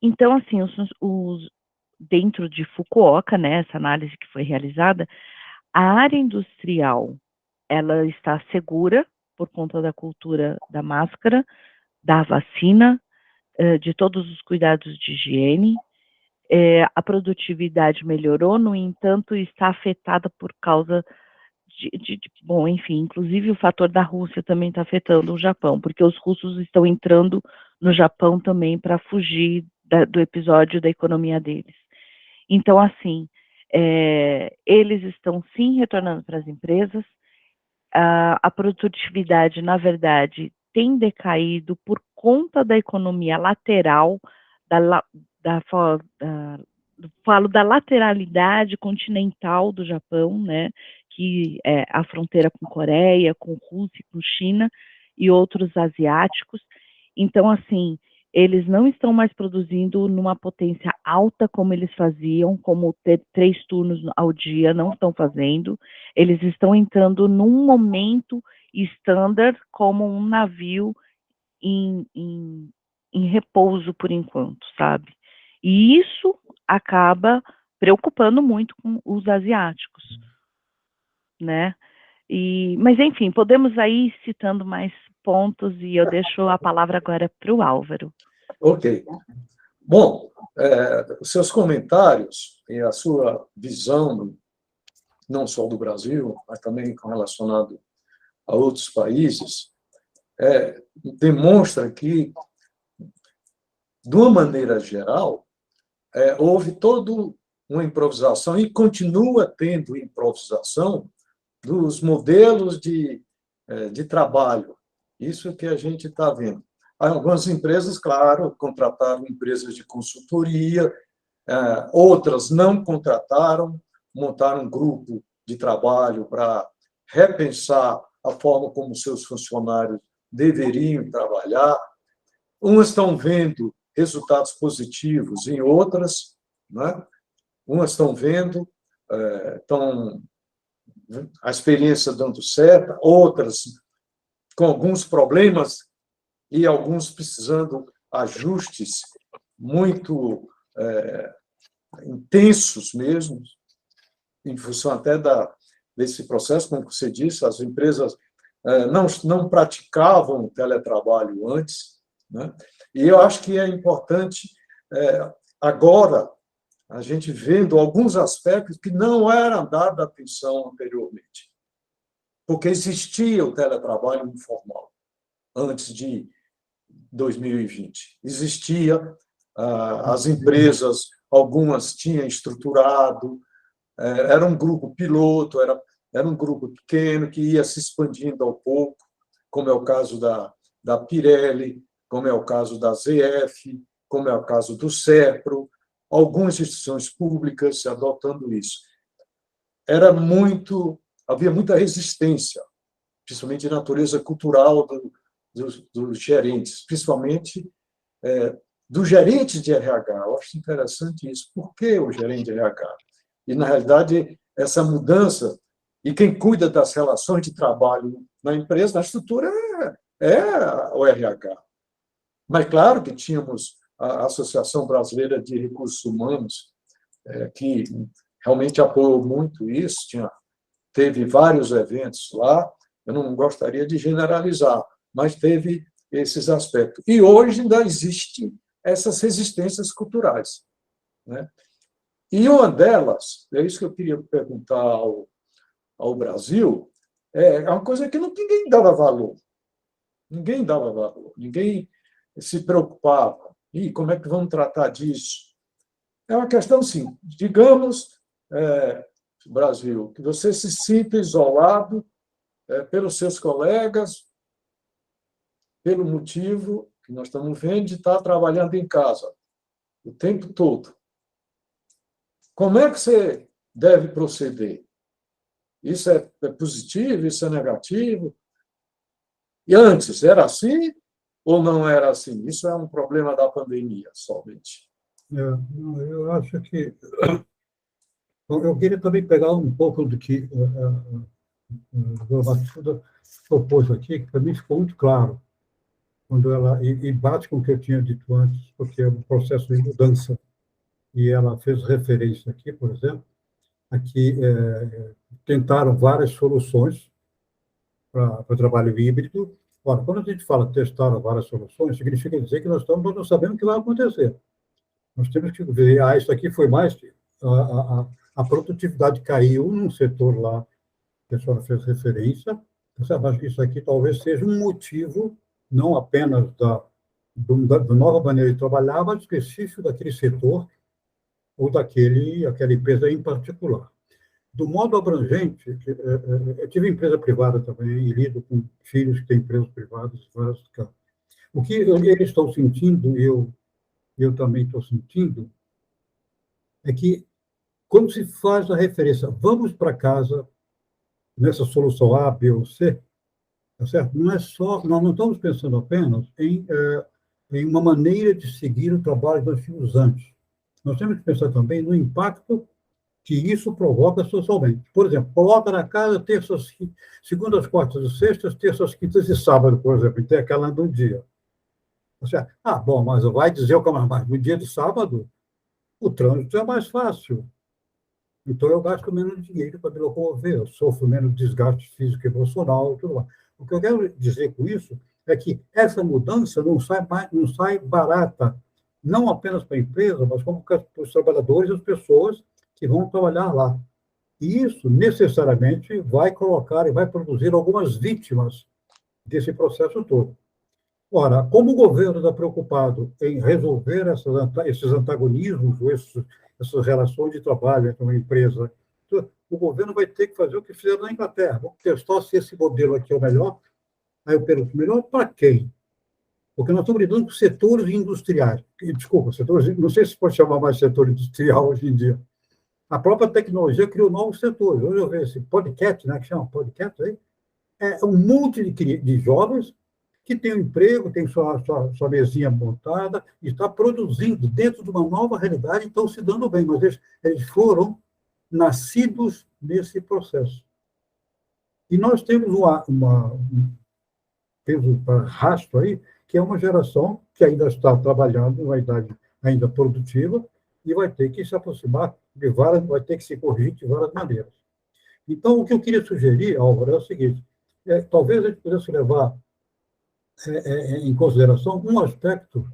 Então, assim, dentro de Fukuoka, né, essa análise que foi realizada, a área industrial, ela está segura por conta da cultura da máscara, da vacina, de todos os cuidados de higiene. A produtividade melhorou, no entanto, está afetada por causa bom, enfim, inclusive o fator da Rússia também está afetando o Japão, porque os russos estão entrando no Japão também para fugir do episódio da economia deles. Então, assim, eles estão sim retornando para as empresas, a produtividade, na verdade, tem decaído por conta da economia lateral, falo da lateralidade continental do Japão, né, que é a fronteira com Coreia, com Rússia, com China e outros asiáticos. Então, assim, eles não estão mais produzindo numa potência alta como eles faziam, como ter 3 turnos ao dia, não estão fazendo. Eles estão entrando num momento standard como um navio em repouso por enquanto, sabe? E isso acaba preocupando muito com os asiáticos, né? Mas, enfim, podemos aí ir citando mais pontos e eu deixo a palavra agora para o Álvaro. Ok. Bom, os seus comentários e a sua visão, não só do Brasil, mas também relacionado a outros países, demonstra que, de uma maneira geral, houve toda uma improvisação e continua tendo improvisação dos modelos de trabalho. Isso que a gente está vendo. Algumas empresas, claro, contrataram empresas de consultoria, outras não contrataram, montaram um grupo de trabalho para repensar a forma como seus funcionários deveriam trabalhar. Umas estão vendo resultados positivos em outras, né? Umas estão vendo, a experiência dando certo, outras com alguns problemas e alguns precisando ajustes muito intensos mesmo, em função até desse processo, como você disse, as empresas não praticavam teletrabalho antes, né? E eu acho que é importante, agora, a gente vendo alguns aspectos que não eram dados atenção anteriormente, porque existia o teletrabalho informal antes de 2020. Existia, as empresas, algumas tinham estruturado, era um grupo piloto, era um grupo pequeno que ia se expandindo ao pouco, como é o caso da Pirelli, como é o caso da ZF, como é o caso do Serpro, algumas instituições públicas adotando isso. Havia muita resistência, principalmente de natureza cultural dos gerentes, principalmente dos gerentes de RH. Eu acho interessante isso. Por que o gerente de RH? E, na realidade, essa mudança, e quem cuida das relações de trabalho na empresa, na estrutura, é o RH. Mas, claro que tínhamos a Associação Brasileira de Recursos Humanos, que realmente apoiou muito isso, teve vários eventos lá, eu não gostaria de generalizar, mas teve esses aspectos. E hoje ainda existem essas resistências culturais, né? E uma delas, é isso que eu queria perguntar ao Brasil, é uma coisa que ninguém dava valor. Ninguém dava valor, ninguém se preocupava. E como é que vamos tratar disso? É uma questão, sim, digamos, Brasil, que você se sinta isolado pelos seus colegas, pelo motivo que nós estamos vendo de estar trabalhando em casa o tempo todo. Como é que você deve proceder? Isso é positivo, isso é negativo? E antes, era assim ou não era assim? Isso é um problema da pandemia, somente. Eu acho que... Bom, eu queria também pegar um pouco do que a Dona Matilda propôs aqui, que para mim ficou muito claro, quando ela, e bate com o que eu tinha dito antes, porque é um processo de mudança, e ela fez referência aqui, por exemplo, aqui tentaram várias soluções para o trabalho híbrido. Ora, quando a gente fala testaram várias soluções, significa dizer que nós não sabemos o que vai acontecer. Nós temos que ver, isso aqui foi mais... A produtividade caiu num setor lá, que a senhora fez referência, mas isso aqui talvez seja um motivo, não apenas da nova maneira de trabalhar, mas específico daquele setor ou aquela empresa em particular. Do modo abrangente, eu tive empresa privada também, e lido com filhos que têm empresas privadas, vários casos. O que eles estão sentindo, eu também estou sentindo, é que, quando se faz a referência, vamos para casa, nessa solução A, B ou C, tá certo? Não é só, nós não estamos pensando apenas em uma maneira de seguir o trabalho que nós tínhamos antes. Nós temos que pensar também no impacto que isso provoca socialmente. Por exemplo, coloca na casa terças, segundas, quartas e sextas, terças, quintas e sábado, por exemplo, intercalando um dia. Tá certo? Bom, mas vai dizer o que mais, no dia de sábado, o trânsito é mais fácil. Então, eu gasto menos dinheiro para me locomover, eu sofro menos desgaste físico e emocional e tudo mais. O que eu quero dizer com isso é que essa mudança não sai barata, não apenas para a empresa, mas como para os trabalhadores e as pessoas que vão trabalhar lá. E isso, necessariamente, vai colocar e vai produzir algumas vítimas desse processo todo. Ora, como o governo está preocupado em resolver esses antagonismos, essas relações de trabalho entre uma empresa, o governo vai ter que fazer o que fizeram na Inglaterra. Vamos testar se esse modelo aqui é o melhor. Aí eu pergunto, melhor para quem? Porque nós estamos lidando com setores industriais. Desculpa, não sei se pode chamar mais setor industrial hoje em dia. A própria tecnologia criou novos setores. Hoje eu vejo esse podcast, né, que chama podcast aí, é um monte de jovens que tem um emprego, tem sua mesinha montada, e está produzindo dentro de uma nova realidade e estão se dando bem, mas eles foram nascidos nesse processo. E nós temos um rastro aí, que é uma geração que ainda está trabalhando, uma idade ainda produtiva, e vai ter que se aproximar vai ter que se corrigir de várias maneiras. Então, o que eu queria sugerir, Álvaro, é o seguinte, talvez a gente pudesse levar em consideração um aspecto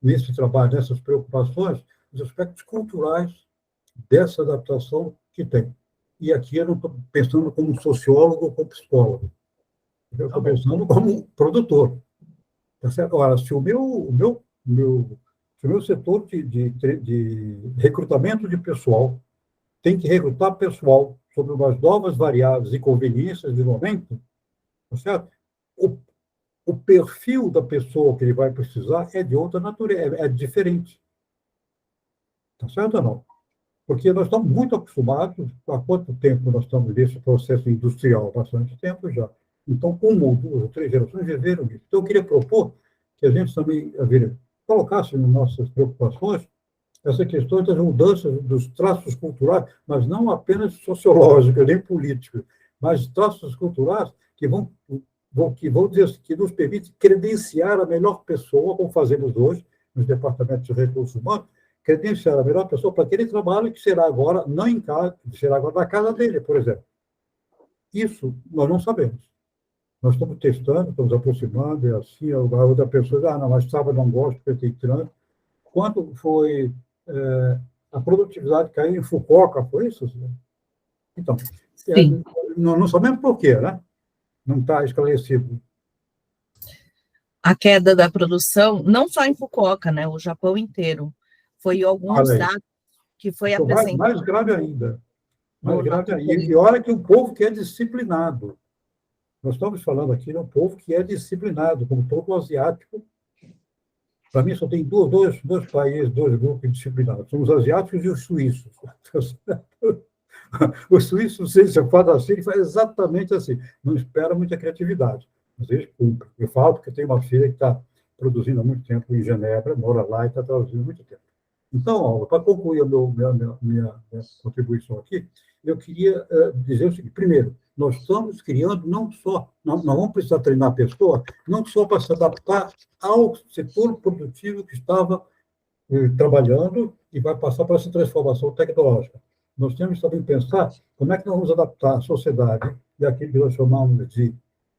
nesse trabalho, dessas preocupações, os aspectos culturais dessa adaptação que tem. E aqui eu não estou pensando como sociólogo ou como psicólogo. Eu estou pensando como produtor. Tá certo? Agora, se o meu setor de recrutamento de pessoal tem que recrutar pessoal sobre umas novas variáveis e conveniências de momento, tá certo? O perfil da pessoa que ele vai precisar é de outra natureza, é diferente. Tá certo ou não? Porque nós estamos muito acostumados, há quanto tempo nós estamos nesse processo industrial? Bastante tempo já. Então, uma, 2 ou 3 gerações viveram isso. Então, eu queria propor que a gente também colocasse nas nossas preocupações essa questão das mudanças dos traços culturais, mas não apenas sociológicos, nem políticos, mas traços culturais que vão dizer assim, que nos permite credenciar a melhor pessoa, como fazemos hoje nos departamentos de recursos humanos, credenciar a melhor pessoa para aquele trabalho que será agora não em casa, será agora na casa dele, por exemplo. Isso nós não sabemos. Nós estamos testando, estamos aproximando, é assim, a outra pessoa diz, não, mas sábado não gosto porque tem trânsito. Quando foi a produtividade caiu em Fukuoka, foi isso? Então, Sim. não sabemos por quê, né? Não está esclarecido. A queda da produção, não só em Fukuoka, né? O Japão inteiro. Foi alguns dados que foi apresentado. Mais grave ainda. Mais grave ainda. E olha que o povo que é disciplinado. Nós estamos falando aqui de um povo que é disciplinado, como todo asiático. Para mim, só tem dois países, dois grupos disciplinados. São os asiáticos e os suíços. O suíço, se você faz assim, ele faz exatamente assim. Não espera muita criatividade, mas eles cumprem. Eu falo porque tem uma filha que está produzindo há muito tempo em Genebra, mora lá e está traduzindo há muito tempo. Então, para concluir a minha contribuição aqui, eu queria dizer o seguinte. Primeiro, nós estamos criando não só... Nós vamos precisar treinar a pessoa não só para se adaptar ao setor produtivo que estava trabalhando e vai passar para essa transformação tecnológica. Nós temos também que pensar como é que nós vamos adaptar a sociedade e aquilo que nós chamamos de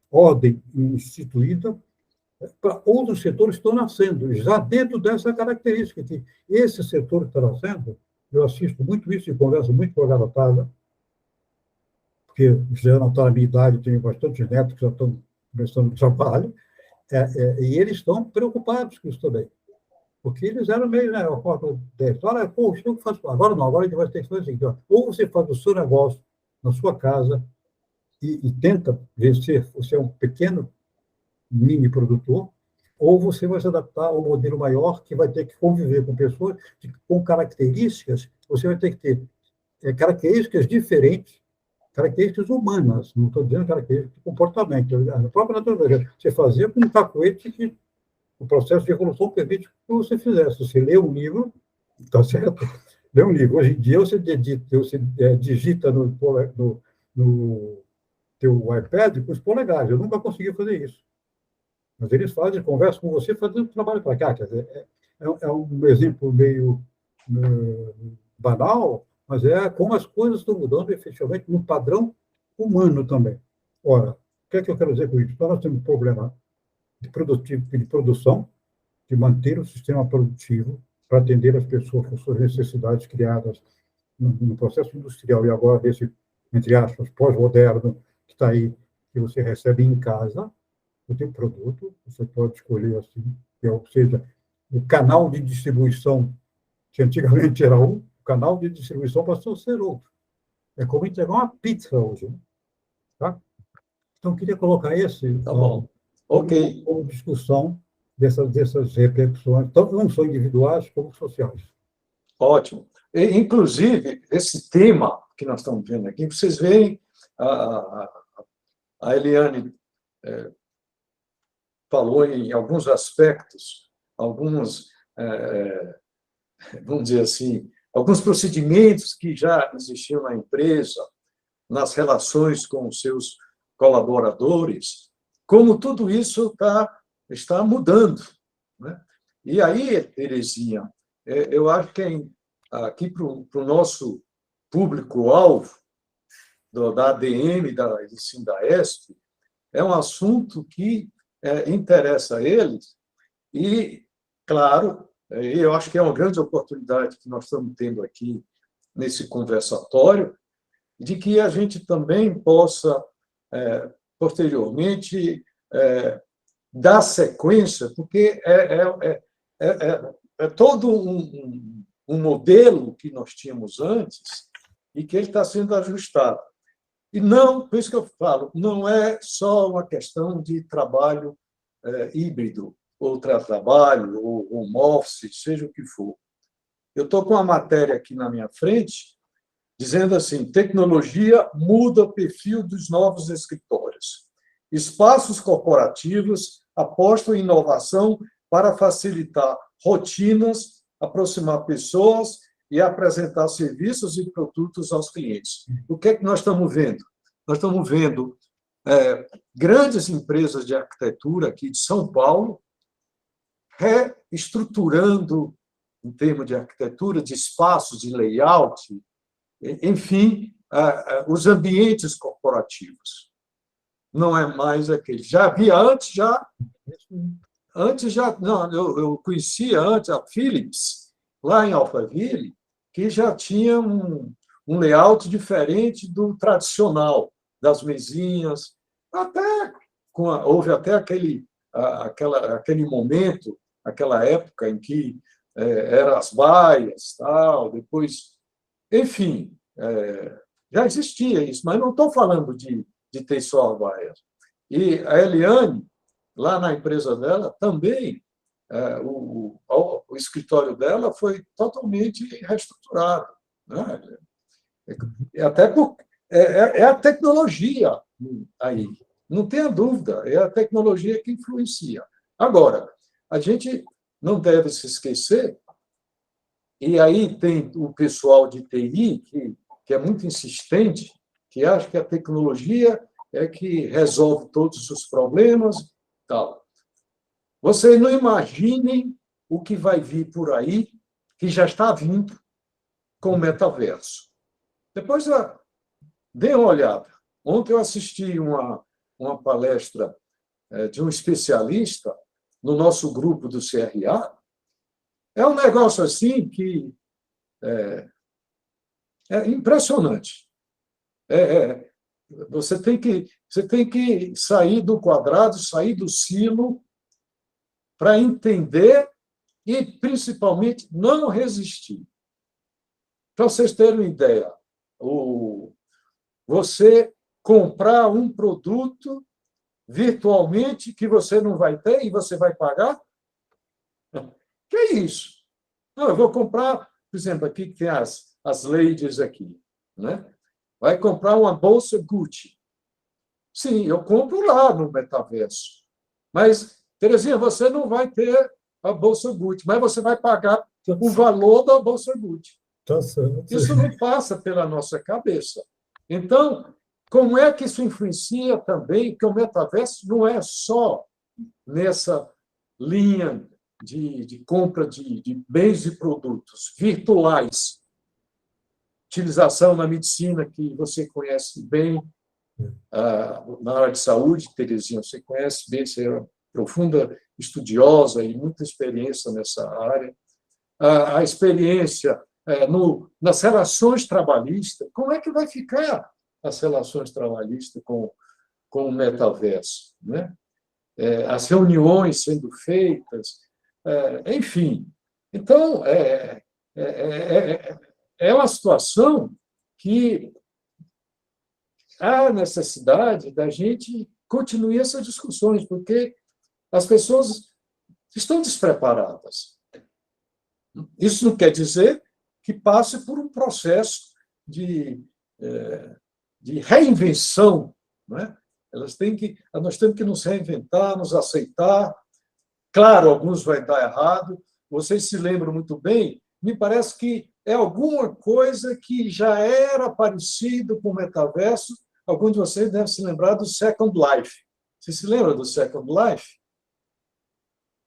ordem instituída para outros setores que estão nascendo, já dentro dessa característica, que esse setor que está nascendo, eu assisto muito isso e converso muito com a garotada, porque já não está na minha idade, tenho bastante netos que já estão começando o trabalho, e eles estão preocupados com isso também. Porque eles eram meio, né, eu acordo 10 horas, poxa, o que eu faço? Agora não, agora a gente vai ter que fazer assim. Ou você faz o seu negócio na sua casa e tenta vencer, você é um pequeno mini produtor, ou você vai se adaptar ao modelo maior que vai ter que conviver com pessoas com características, você vai ter que ter características diferentes, características humanas, não estou dizendo características de comportamento, a própria natureza. Você fazia com um cacuete que o processo de evolução permite que você fizesse. Você lê um livro, está certo? Lê um livro. Hoje em dia, você digita no teu iPad com os polegares. Eu nunca consegui fazer isso. Mas eles fazem, conversam com você, fazendo trabalho para cá. Quer dizer, é um exemplo meio banal, mas é como as coisas estão mudando efetivamente no padrão humano também. Ora, o que é que eu quero dizer com isso? Então, nós temos um problema de produção, de manter o sistema produtivo para atender as pessoas com suas necessidades criadas no processo industrial e agora desse, entre aspas, pós-moderno que está aí, que você recebe em casa, o teu produto, você pode escolher assim, ou seja, o canal de distribuição, que antigamente era um, o canal de distribuição passou a ser outro. É como entregar uma pizza hoje. Né? Tá? Então, eu queria colocar esse... Tá bom. Ok. Como discussão dessas repercussões, tanto não só individuais como sociais. Ótimo. Inclusive, esse tema que nós estamos vendo aqui, vocês veem, a Eliane falou em alguns aspectos, vamos dizer assim, alguns procedimentos que já existiam na empresa, nas relações com os seus colaboradores, como tudo isso está mudando. Né? E aí, Terezinha, eu acho que aqui para o nosso público-alvo da ADM, da Sindaesp, é um assunto que interessa a eles e, claro, eu acho que é uma grande oportunidade que nós estamos tendo aqui nesse conversatório, de que a gente também possa, posteriormente, dar sequência, porque é todo um modelo que nós tínhamos antes e que ele está sendo ajustado. E não, por isso que eu falo, não é só uma questão de trabalho híbrido, ou trabalho, ou home office, seja o que for. Eu estou com uma matéria aqui na minha frente, dizendo assim, tecnologia muda o perfil dos novos escritórios. Espaços corporativos apostam em inovação para facilitar rotinas, aproximar pessoas e apresentar serviços e produtos aos clientes. O que é que nós estamos vendo? Nós estamos vendo grandes empresas de arquitetura aqui de São Paulo reestruturando, em termos de arquitetura, de espaços, de layout, enfim, os ambientes corporativos. não é mais aquele. Já havia antes já, não, eu conhecia antes a Philips, lá em Alphaville, que já tinha um layout diferente do tradicional, das mesinhas, até houve até aquele momento, aquela época em que eram as baias, tal, depois, enfim, já existia isso, mas não estou falando de ter só a baia. E a Eliane, lá na empresa dela, também, o escritório dela foi totalmente reestruturado, né? Até é a tecnologia aí, não tenha dúvida, é a tecnologia que influencia. Agora, a gente não deve se esquecer, e aí tem o pessoal de TI, que é muito insistente, que acha que a tecnologia é que resolve todos os problemas, tal. Vocês não imaginem o que vai vir por aí, que já está vindo com o metaverso. Depois, dê uma olhada. Ontem eu assisti uma palestra de um especialista no nosso grupo do CRA. É um negócio assim que é impressionante. Você tem que sair do quadrado, sair do silo para entender e, principalmente, não resistir. Para vocês terem uma ideia, você comprar um produto virtualmente que você não vai ter e você vai pagar? Que é isso? Não, eu vou comprar, por exemplo, aqui que tem as ladies aqui, né? Vai comprar uma bolsa Gucci. Sim, eu compro lá no metaverso. Mas, Terezinha, você não vai ter a bolsa Gucci, mas você vai pagar o valor da bolsa Gucci. Isso não passa pela nossa cabeça. Então, como é que isso influencia também que o metaverso não é só nessa linha de compra de bens e produtos virtuais, utilização na medicina, que você conhece bem, na área de saúde, Terezinha, você conhece bem, você é profunda estudiosa e muita experiência nessa área. A experiência nas relações trabalhistas, como é que vai ficar as relações trabalhistas com o metaverso, né? As reuniões sendo feitas, enfim. Então, é uma situação que há necessidade da gente continuar essas discussões, porque as pessoas estão despreparadas. Isso não quer dizer que passe por um processo de reinvenção, né? Nós temos que nos reinventar, nos aceitar. Claro, alguns vai dar errado. Vocês se lembram muito bem, me parece que é alguma coisa que já era parecido com o metaverso. Alguns de vocês devem se lembrar do Second Life. Você se lembra do Second Life?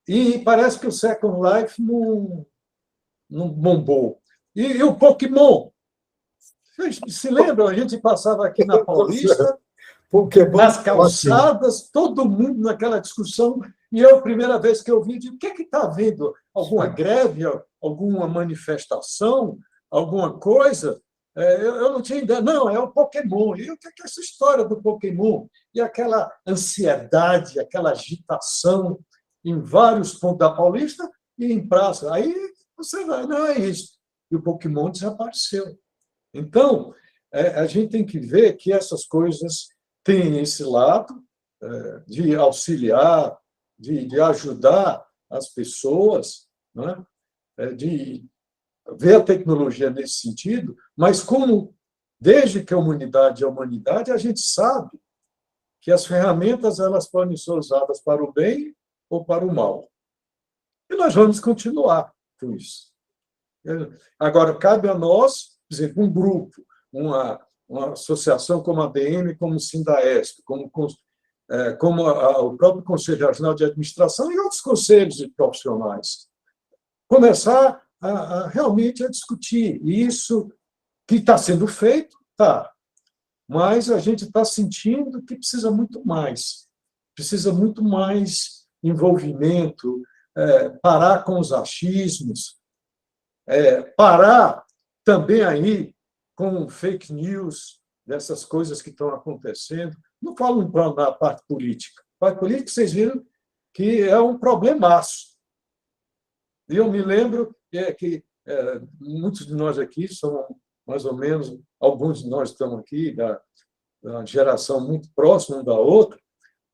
E parece que o Second Life não bombou. E o Pokémon? Vocês se lembram? A gente passava aqui na Paulista, nas calçadas, todo mundo naquela discussão, e eu, a primeira vez que eu vi, digo, o que está havendo? Alguma greve, alguma manifestação, alguma coisa? Eu não tinha ideia. Não, é o Pokémon. E o que é essa história do Pokémon? E aquela ansiedade, aquela agitação em vários pontos da Paulista e em praça. Aí você vai, não é isso. E o Pokémon desapareceu. Então, a gente tem que ver que essas coisas têm esse lado de auxiliar, de ajudar as pessoas, né? De ver a tecnologia nesse sentido, mas como, desde que a humanidade é a humanidade, a gente sabe que as ferramentas elas podem ser usadas para o bem ou para o mal. E nós vamos continuar com isso. Agora, cabe a nós, por exemplo, um grupo, uma associação como a ADM, como o Sindaesp, como o próprio Conselho Regional de Administração e outros conselhos profissionais, começar realmente a discutir. E isso que está sendo feito, está. mas a gente está sentindo que precisa muito mais envolvimento, parar com os achismos, parar também aí com fake news, dessas coisas que estão acontecendo. Não falo na parte política. A parte política, vocês viram que é um problemaço. E eu me lembro que muitos de nós aqui são, mais ou menos, alguns de nós estão aqui da geração muito próxima um da outra,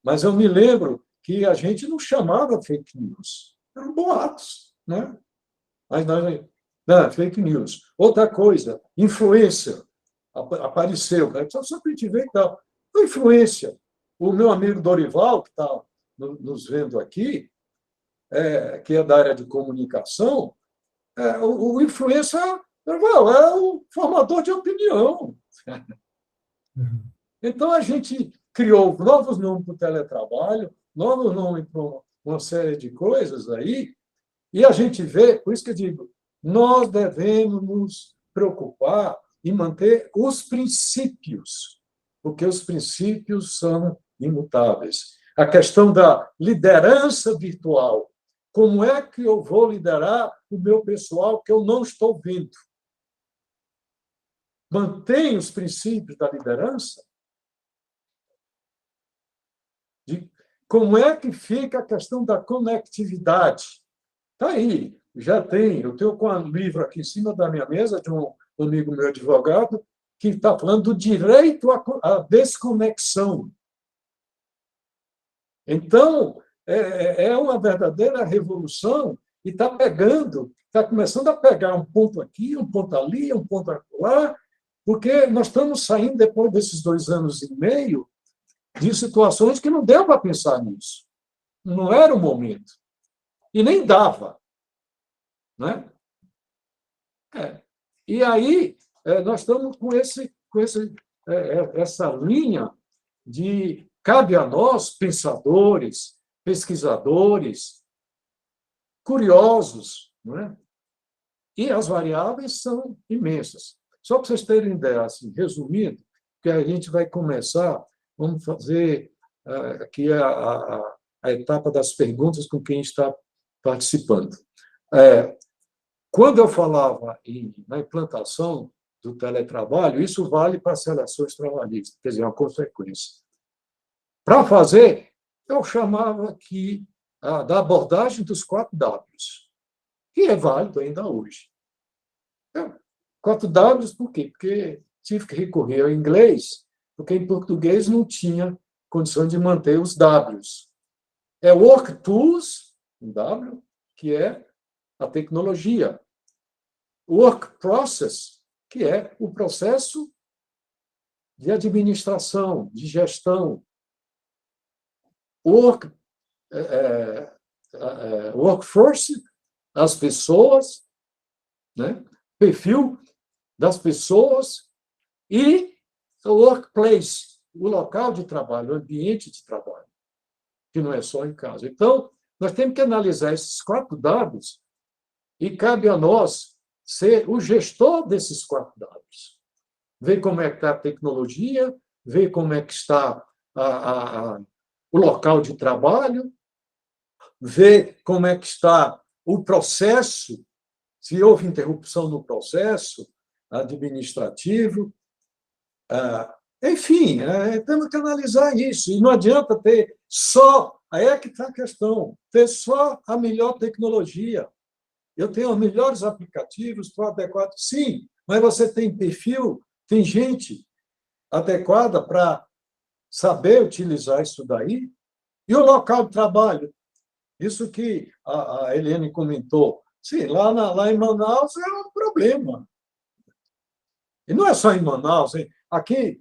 mas eu me lembro que a gente não chamava fake news, eram boatos, né? Mas não, fake news. Outra coisa, influência. Apareceu, né? Só para a gente ver que tal. Influência. O meu amigo Dorival, que está nos vendo aqui, que é da área de comunicação, o influência é o formador de opinião. Então, a gente criou novos nomes para o teletrabalho, novos nomes para uma série de coisas aí, e a gente vê, por isso que eu digo, nós devemos nos preocupar em manter os princípios, porque os princípios são imutáveis. A questão da liderança virtual. Como é que eu vou liderar o meu pessoal que eu não estou vendo? Mantém os princípios da liderança? Como é que fica a questão da conectividade? Está aí, já tem. Eu tenho um livro aqui em cima da minha mesa de um amigo meu advogado que está falando do direito à desconexão. Então, é uma verdadeira revolução e está começando a pegar um ponto aqui, um ponto ali, um ponto lá, porque nós estamos saindo, depois desses 2 anos e meio, de situações que não deu para pensar nisso. Não era o momento. E nem dava. Né? E aí, nós estamos com essa linha de... Cabe a nós, pensadores, pesquisadores, curiosos, não é? E as variáveis são imensas. Só para vocês terem ideia, assim, resumindo, que a gente vai começar, vamos fazer aqui a etapa das perguntas com quem está participando. Quando eu falava na implantação do teletrabalho, isso vale para as relações trabalhistas, quer dizer, uma consequência. Para fazer, eu chamava aqui da abordagem dos 4 Ws, que é válido ainda hoje. 4 Ws, por quê? Porque tive que recorrer ao inglês, porque em português não tinha condição de manter os Ws. Work Tools, um W, que é a tecnologia. Work Process, que é o processo de administração, de gestão. Workforce, as pessoas, né? Perfil das pessoas e o workplace, o local de trabalho, o ambiente de trabalho, que não é só em casa. Então, nós temos que analisar esses 4 Ws e cabe a nós ser o gestor desses 4 Ws. Ver como é que está a tecnologia, ver como é que está o local de trabalho, ver como é que está o processo, se houve interrupção no processo administrativo. Enfim, temos que analisar isso. E não adianta ter só... Aí é que está a questão. Ter só a melhor tecnologia. Eu tenho os melhores aplicativos para adequado. Sim, mas você tem perfil, tem gente adequada para saber utilizar isso daí. E o local de trabalho? Isso que a Eliane comentou. Sim, lá em Manaus é um problema. E não é só em Manaus. Hein? Aqui,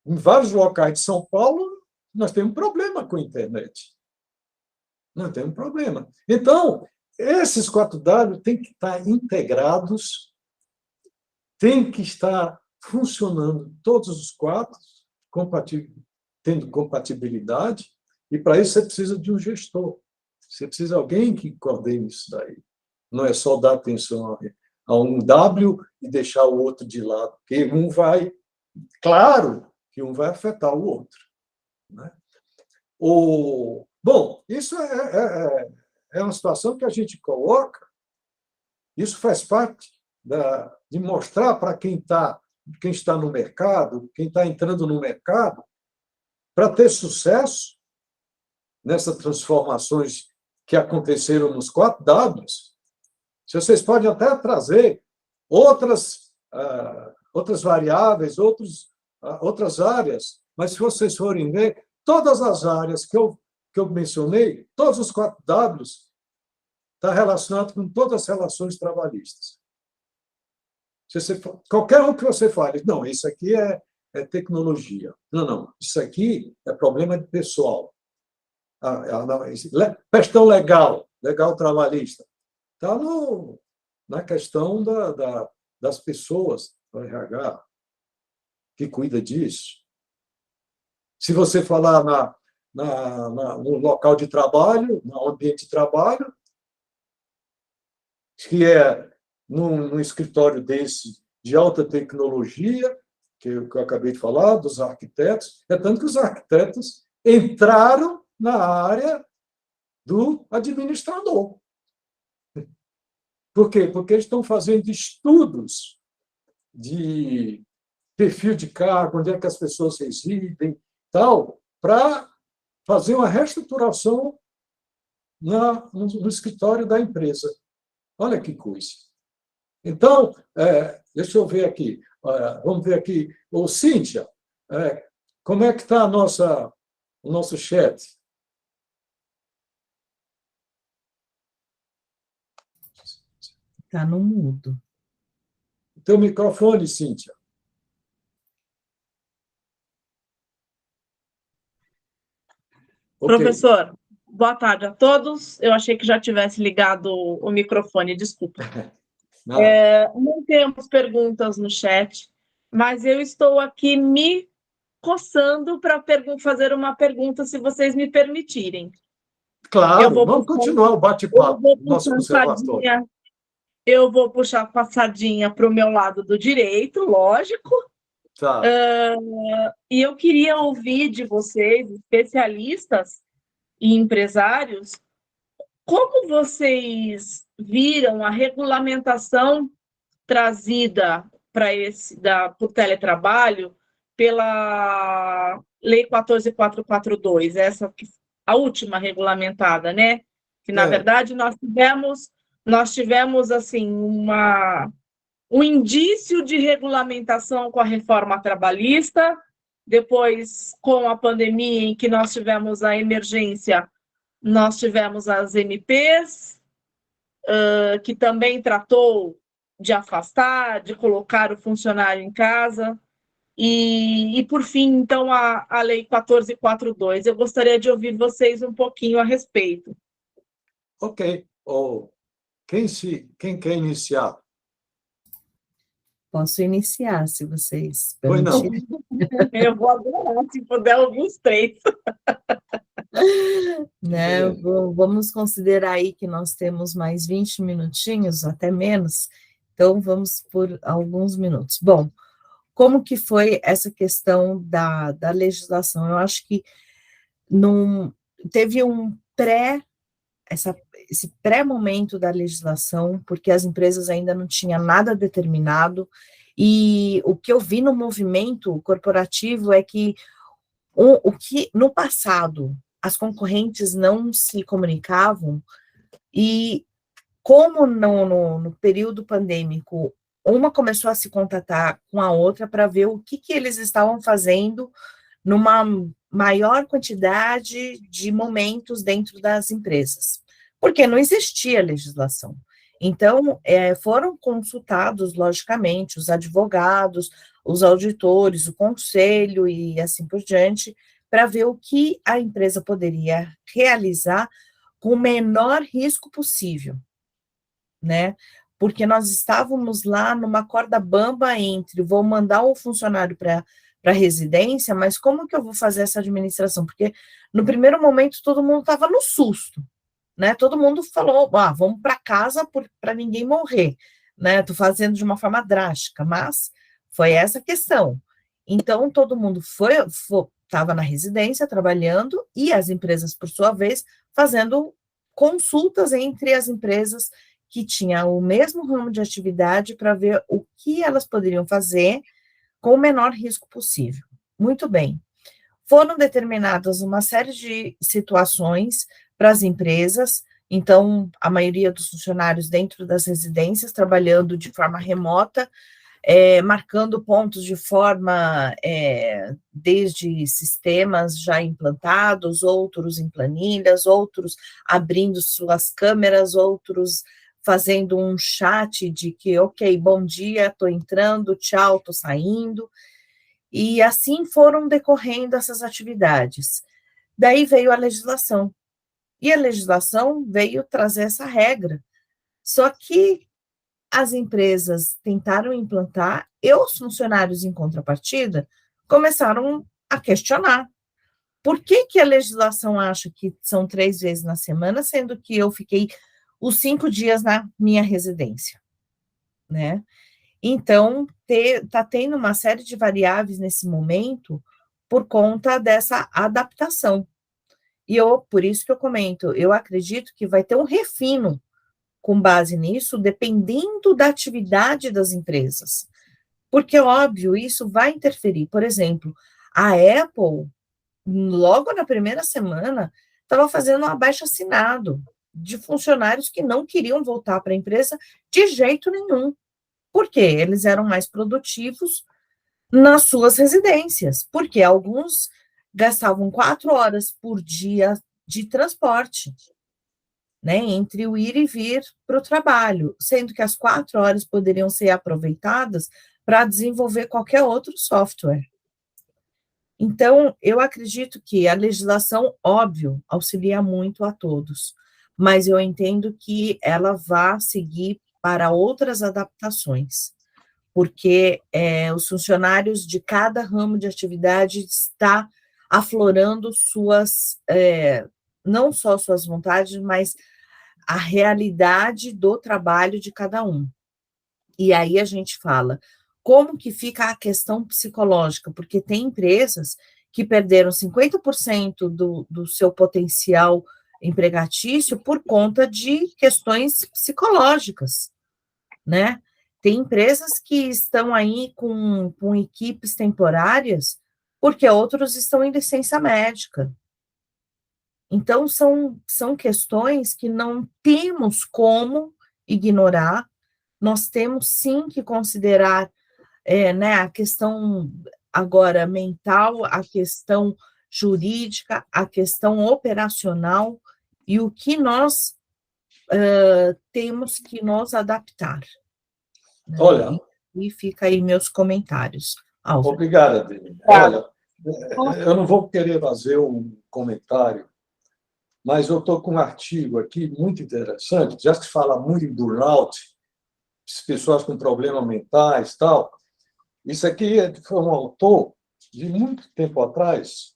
em vários locais de São Paulo, nós temos problema com a internet. Nós temos problema. Então, esses 4 Ws têm que estar integrados, têm que estar funcionando todos os 4, tendo compatibilidade, e para isso você precisa de um gestor. Você precisa de alguém que coordene isso daí. Não é só dar atenção a um W e deixar o outro de lado, porque um vai claro que um vai afetar o outro, né? Bom, isso é uma situação que a gente coloca, isso faz parte de mostrar para quem está no mercado, quem está entrando no mercado, para ter sucesso nessas transformações que aconteceram nos 4Ws, vocês podem até trazer outras variáveis, outras áreas, mas se vocês forem ver, todas as áreas que eu mencionei, todos os 4Ws, está relacionado com todas as relações trabalhistas. Qualquer um que você fale, não, isso aqui é tecnologia. Não, isso aqui é problema de pessoal. Questão legal trabalhista. Está na questão das pessoas, do RH, que cuida disso. Se você falar no local de trabalho, no ambiente de trabalho, que é num escritório desse de alta tecnologia, que eu acabei de falar, dos arquitetos, é tanto que os arquitetos entraram na área do administrador. Por quê? Porque eles estão fazendo estudos de perfil de cargo, onde é que as pessoas residem, tal, para fazer uma reestruturação no escritório da empresa. Olha que coisa. Então, deixa eu ver aqui. Vamos ver aqui. Ô, Cíntia, como é que está o nosso chat? Está no mudo. Teu microfone, Cíntia. Okay. Professor, boa tarde a todos. Eu achei que já tivesse ligado o microfone, desculpa. Não temos perguntas no chat, mas eu estou aqui me coçando para fazer uma pergunta, se vocês me permitirem. Claro, vamos continuar o bate-papo do nosso conservatório. Eu vou puxar a passadinha para o meu lado do direito, lógico. Tá. E eu queria ouvir de vocês, especialistas e empresários, como vocês viram a regulamentação trazida por teletrabalho pela Lei 14.442, a última regulamentada, né? Que, na verdade, nós tivemos assim, um indício de regulamentação com a reforma trabalhista, depois, com a pandemia, em que nós tivemos a emergência, nós tivemos as MPs, que também tratou de afastar, de colocar o funcionário em casa, e por fim, então, a Lei 14.442. Eu gostaria de ouvir vocês um pouquinho a respeito. Ok. Quem quer iniciar? Posso iniciar, se vocês permitirem. Eu vou adorar, se puder ouvir os três. Né? Vamos considerar aí que nós temos mais 20 minutinhos, até menos, então vamos por alguns minutos. Bom, como que foi essa questão da legislação? Eu acho que teve esse pré-momento da legislação, porque as empresas ainda não tinham nada determinado, e o que eu vi no movimento corporativo é que o que no passado as concorrentes não se comunicavam, e como no período pandêmico, uma começou a se contatar com a outra para ver o que eles estavam fazendo numa maior quantidade de momentos dentro das empresas, porque não existia legislação. Então, foram consultados, logicamente, os advogados, os auditores, o conselho e assim por diante, para ver o que a empresa poderia realizar com o menor risco possível, né? Porque nós estávamos lá numa corda bamba entre vou mandar o funcionário para a residência, mas como que eu vou fazer essa administração? Porque no primeiro momento todo mundo estava no susto, né? Todo mundo falou, vamos para casa para ninguém morrer, né? Estou fazendo de uma forma drástica, mas foi essa questão. Então, todo mundo estava na residência trabalhando e as empresas, por sua vez, fazendo consultas entre as empresas que tinham o mesmo ramo de atividade para ver o que elas poderiam fazer com o menor risco possível. Muito bem. Foram determinadas uma série de situações para as empresas, então, a maioria dos funcionários dentro das residências, trabalhando de forma remota, marcando pontos de forma, desde sistemas já implantados, outros em planilhas, outros abrindo suas câmeras, outros fazendo um chat de que, ok, bom dia, estou entrando, tchau, estou saindo. E assim foram decorrendo essas atividades. Daí veio a legislação. E a legislação veio trazer essa regra. Só que as empresas tentaram implantar e os funcionários, em contrapartida, começaram a questionar. Por que que a legislação acha que são 3 vezes na semana, sendo que eu fiquei os 5 dias na minha residência, né? Então, está tendo uma série de variáveis nesse momento por conta dessa adaptação. E por isso que eu comento, eu acredito que vai ter um refino com base nisso, dependendo da atividade das empresas. Porque, óbvio, isso vai interferir. Por exemplo, a Apple, logo na primeira semana, estava fazendo um abaixo-assinado de funcionários que não queriam voltar para a empresa de jeito nenhum. Por quê? Eles eram mais produtivos nas suas residências, porque alguns gastavam 4 horas por dia de transporte, né, entre o ir e vir para o trabalho, sendo que as 4 horas poderiam ser aproveitadas para desenvolver qualquer outro software. Então, eu acredito que a legislação, óbvio, auxilia muito a todos, mas eu entendo que ela vai seguir para outras adaptações, porque os funcionários de cada ramo de atividade está aflorando não só suas vontades, mas a realidade do trabalho de cada um. E aí a gente fala, como que fica a questão psicológica? Porque tem empresas que perderam 50% do seu potencial empregatício por conta de questões psicológicas, né? Tem empresas que estão aí com equipes temporárias porque outros estão em licença médica. Então, são questões que não temos como ignorar, nós temos sim que considerar né, a questão agora mental, a questão jurídica, a questão operacional e o que nós temos que nos adaptar. Né? Olha. E fica aí meus comentários. Álvaro. Obrigado, Adeline. Olha, eu não vou querer fazer um comentário, mas eu estou com um artigo aqui muito interessante, já se fala muito em burnout, pessoas com problemas mentais e tal. Isso aqui foi um autor de muito tempo atrás,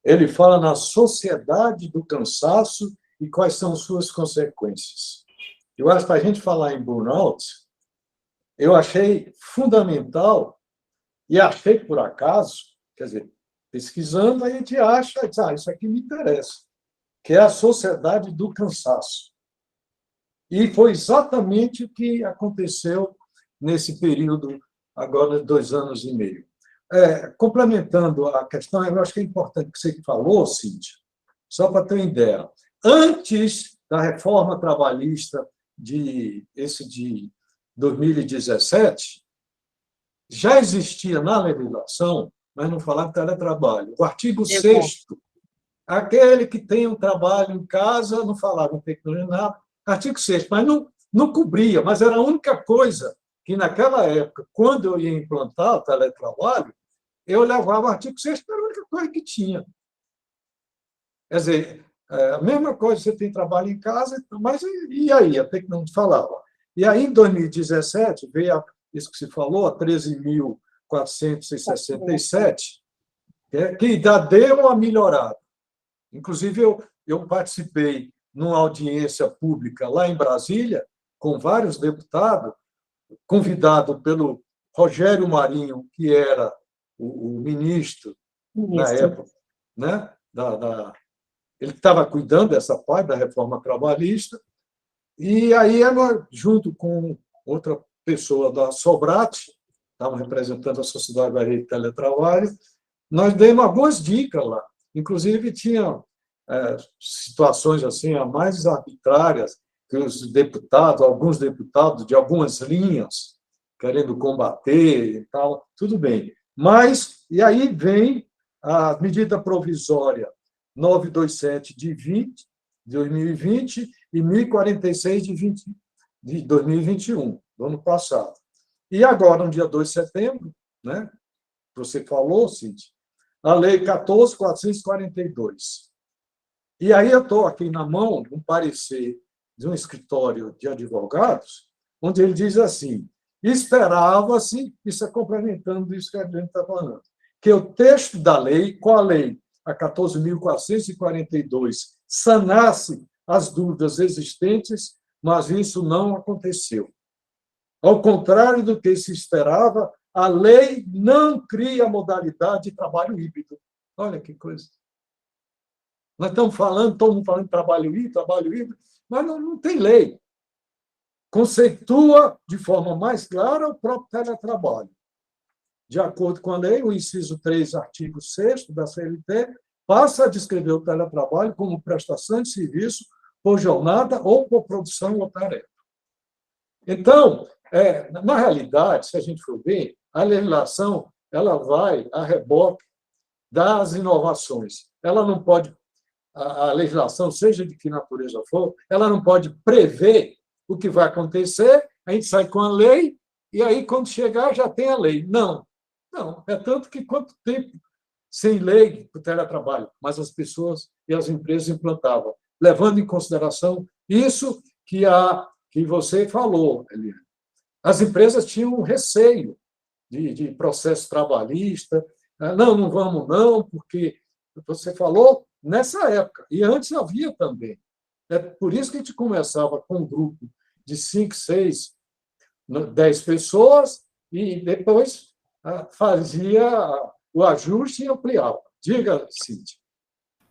ele fala na sociedade do cansaço e quais são suas consequências. Eu acho que para a gente falar em burnout, eu achei fundamental, e achei por acaso, quer dizer, pesquisando, a gente acha, isso aqui me interessa, que é a sociedade do cansaço. E foi exatamente o que aconteceu nesse período, agora, de 2 anos e meio. Complementando a questão, eu acho que é importante que você falou, Cíntia, só para ter uma ideia. Antes da reforma trabalhista de 2017, já existia na legislação, mas não falava de teletrabalho, o artigo 6º, aquele que tem um trabalho em casa, não falava em tecnologia, nada, artigo 6º, mas não cobria, mas era a única coisa que, naquela época, quando eu ia implantar o teletrabalho, eu levava o artigo 6º, era a única coisa que tinha. Quer dizer, a mesma coisa, você tem trabalho em casa, mas e aí? Até que não falava. E aí, em 2017, veio isso que se falou, a 13.467, que já deu uma melhorada. Inclusive, eu participei numa audiência pública lá em Brasília, com vários deputados, convidado pelo Rogério Marinho, que era o ministro na época, né? Ele estava cuidando dessa parte da reforma trabalhista, e aí ela, junto com outra pessoa da Sobrate, estava representando a Sociedade Brasileira de Teletrabalho, nós demos algumas dicas lá. Inclusive, tinha situações assim, a mais arbitrárias, que os deputados, alguns deputados de algumas linhas, querendo combater e tal, tudo bem. Mas, e aí vem a medida provisória 927 de 2020 e 1046 de 2021, do ano passado. E agora, no dia 2 de setembro, né, você falou, Cíntia, a Lei 14.442. E aí eu estou aqui na mão um parecer de um escritório de advogados, onde ele diz assim: esperava-se, isso é complementando isso que a gente está falando, que o texto da lei, qual a lei? A 14.442, sanasse as dúvidas existentes, mas isso não aconteceu. Ao contrário do que se esperava, a lei não cria a modalidade de trabalho híbrido. Olha que coisa. Nós estamos falando, todo mundo falando de trabalho híbrido, mas não tem lei. Conceitua de forma mais clara o próprio teletrabalho. De acordo com a lei, o inciso 3, artigo 6º da CLT, passa a descrever o teletrabalho como prestação de serviço por jornada ou por produção ou tarefa. Então, na realidade, se a gente for ver, a legislação ela vai a reboque das inovações. Ela não pode, a legislação, seja de que natureza for, ela não pode prever o que vai acontecer, a gente sai com a lei, e aí, quando chegar, já tem a lei. Não. É tanto que quanto tempo sem lei para o teletrabalho, mas as pessoas e as empresas implantavam, levando em consideração isso que você falou, Eliane. As empresas tinham um receio de processo trabalhista. Não vamos não, porque você falou nessa época, e antes havia também. É por isso que a gente começava com um grupo de 5, 6, 10 pessoas e depois fazia o ajuste e ampliava. Diga, Cíntia.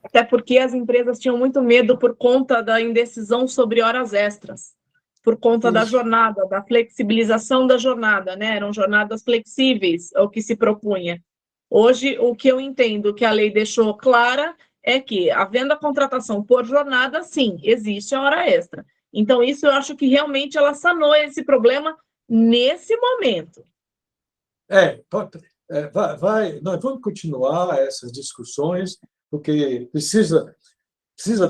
Até porque as empresas tinham muito medo por conta da indecisão sobre horas extras, por conta da jornada, da flexibilização da jornada, né? Eram jornadas flexíveis, é o que se propunha. Hoje, o que eu entendo que a lei deixou clara é que, havendo a contratação por jornada, sim, existe a hora extra. Então, isso eu acho que realmente ela sanou esse problema nesse momento. Nós vamos continuar essas discussões, porque precisa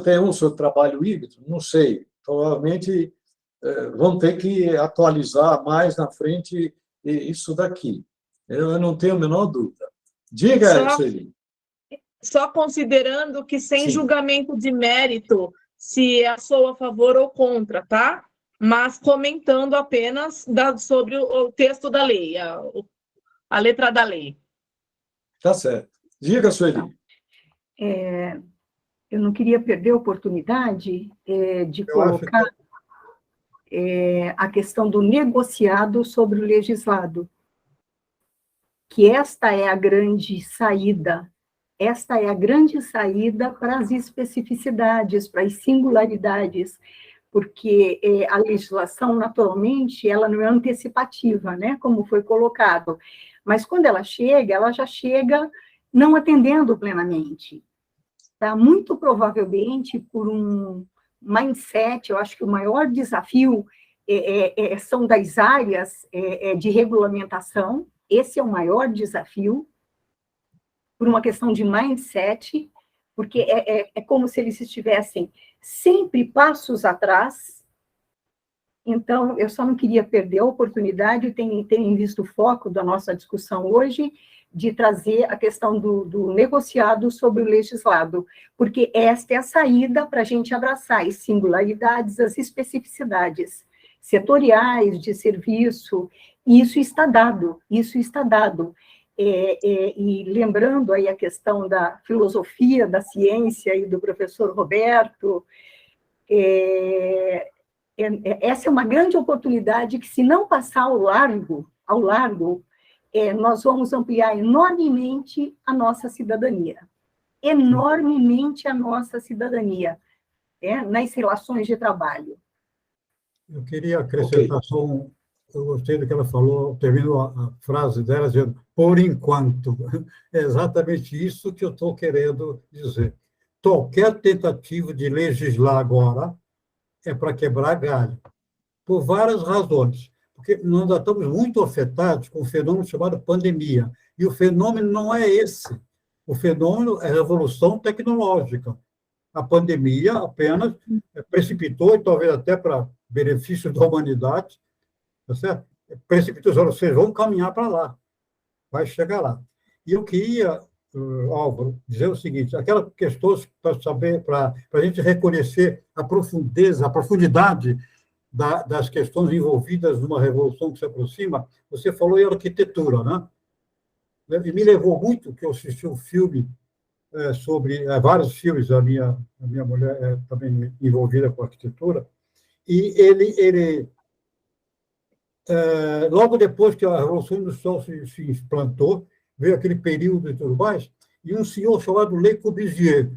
ter um sobre trabalho híbrido, não sei, provavelmente vão ter que atualizar mais na frente isso daqui. Eu não tenho a menor dúvida. Diga, Sueli. Só considerando que sem julgamento de mérito, se sou a favor ou contra, tá? Mas comentando apenas sobre o texto da lei, a letra da lei. Tá certo. Diga, Sueli. Eu não queria perder a oportunidade de colocar a questão do negociado sobre o legislado, que esta é a grande saída. Esta é a grande saída para as especificidades, para as singularidades, porque a legislação, naturalmente, ela não é antecipativa, né, como foi colocado, mas quando ela já chega não atendendo plenamente. Tá? Muito provavelmente por um mindset, eu acho que o maior desafio são das áreas de regulamentação, esse é o maior desafio, por uma questão de mindset, porque é como se eles estivessem sempre passos atrás. Então, eu só não queria perder a oportunidade, tem visto o foco da nossa discussão hoje, de trazer a questão do negociado sobre o legislado, porque esta é a saída para a gente abraçar as singularidades, as especificidades setoriais, de serviço, e isso está dado, E lembrando aí a questão da filosofia, da ciência e do professor Roberto, essa é uma grande oportunidade que, se não passar ao largo, ao largo, nós vamos ampliar enormemente a nossa cidadania. Enormemente a nossa cidadania, nas relações de trabalho. Eu queria acrescentar só eu gostei do que ela falou, terminou a frase dela dizendo, por enquanto. É exatamente isso que eu estou querendo dizer. Qualquer tentativa de legislar agora é para quebrar galho, por várias razões. Porque nós ainda estamos muito afetados com um fenômeno chamado pandemia. E o fenômeno não é esse. O fenômeno é a revolução tecnológica. A pandemia apenas precipitou, e talvez até para benefício da humanidade, tá certo? Precipitou, vocês vão caminhar para lá, vai chegar lá. E eu queria, Álvaro, dizer o seguinte, aquelas questões para saber, para a gente reconhecer a profundidade das questões envolvidas numa revolução que se aproxima, você falou em arquitetura, né? E me levou muito, que eu assisti um filme sobre vários filmes, a minha mulher é também envolvida com arquitetura, e ele logo depois que a Revolução Industrial se implantou, veio aquele período e tudo mais, e um senhor chamado Le Corbusier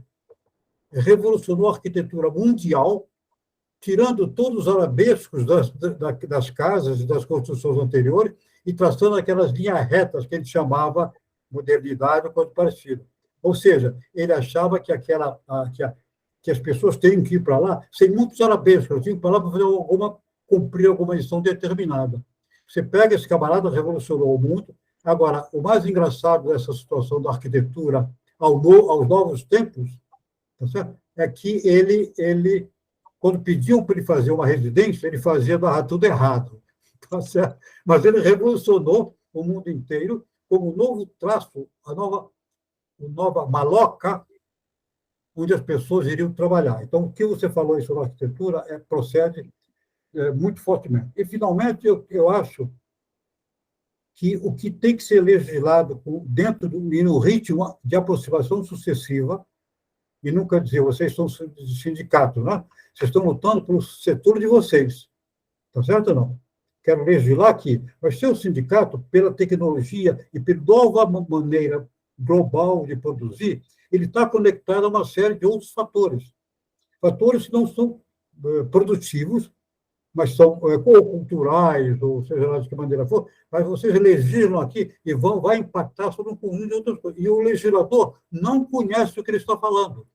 revolucionou a arquitetura mundial, tirando todos os arabescos das casas e das construções anteriores e traçando aquelas linhas retas que ele chamava modernidade ou coisa parecida. Ou seja, ele achava que as pessoas têm que ir para lá sem muitos arabescos, elas tinham que ir para lá para cumprir alguma missão determinada. Você pega esse camarada, revolucionou o mundo. Agora, o mais engraçado dessa situação da arquitetura aos novos tempos, tá certo? É que ele, quando pediam para ele fazer uma residência, ele dava tudo errado. Tá certo? Mas ele revolucionou o mundo inteiro como um novo traço, uma nova maloca, onde as pessoas iriam trabalhar. Então, o que você falou aí sobre a arquitetura procede muito fortemente. E, finalmente, eu acho que o que tem que ser legislado dentro e no ritmo de aproximação sucessiva, e nunca dizer, vocês são sindicatos, né? Vocês estão lutando pelo setor de vocês, tá certo ou não? Quero legislar aqui, mas ser o sindicato, pela tecnologia e pela nova maneira global de produzir, ele está conectado a uma série de outros fatores. Fatores que não são produtivos, mas são ou culturais, ou seja lá de que maneira for, mas vocês legislam aqui e vai impactar sobre um conjunto de outras coisas. E o legislador não conhece o que ele está falando.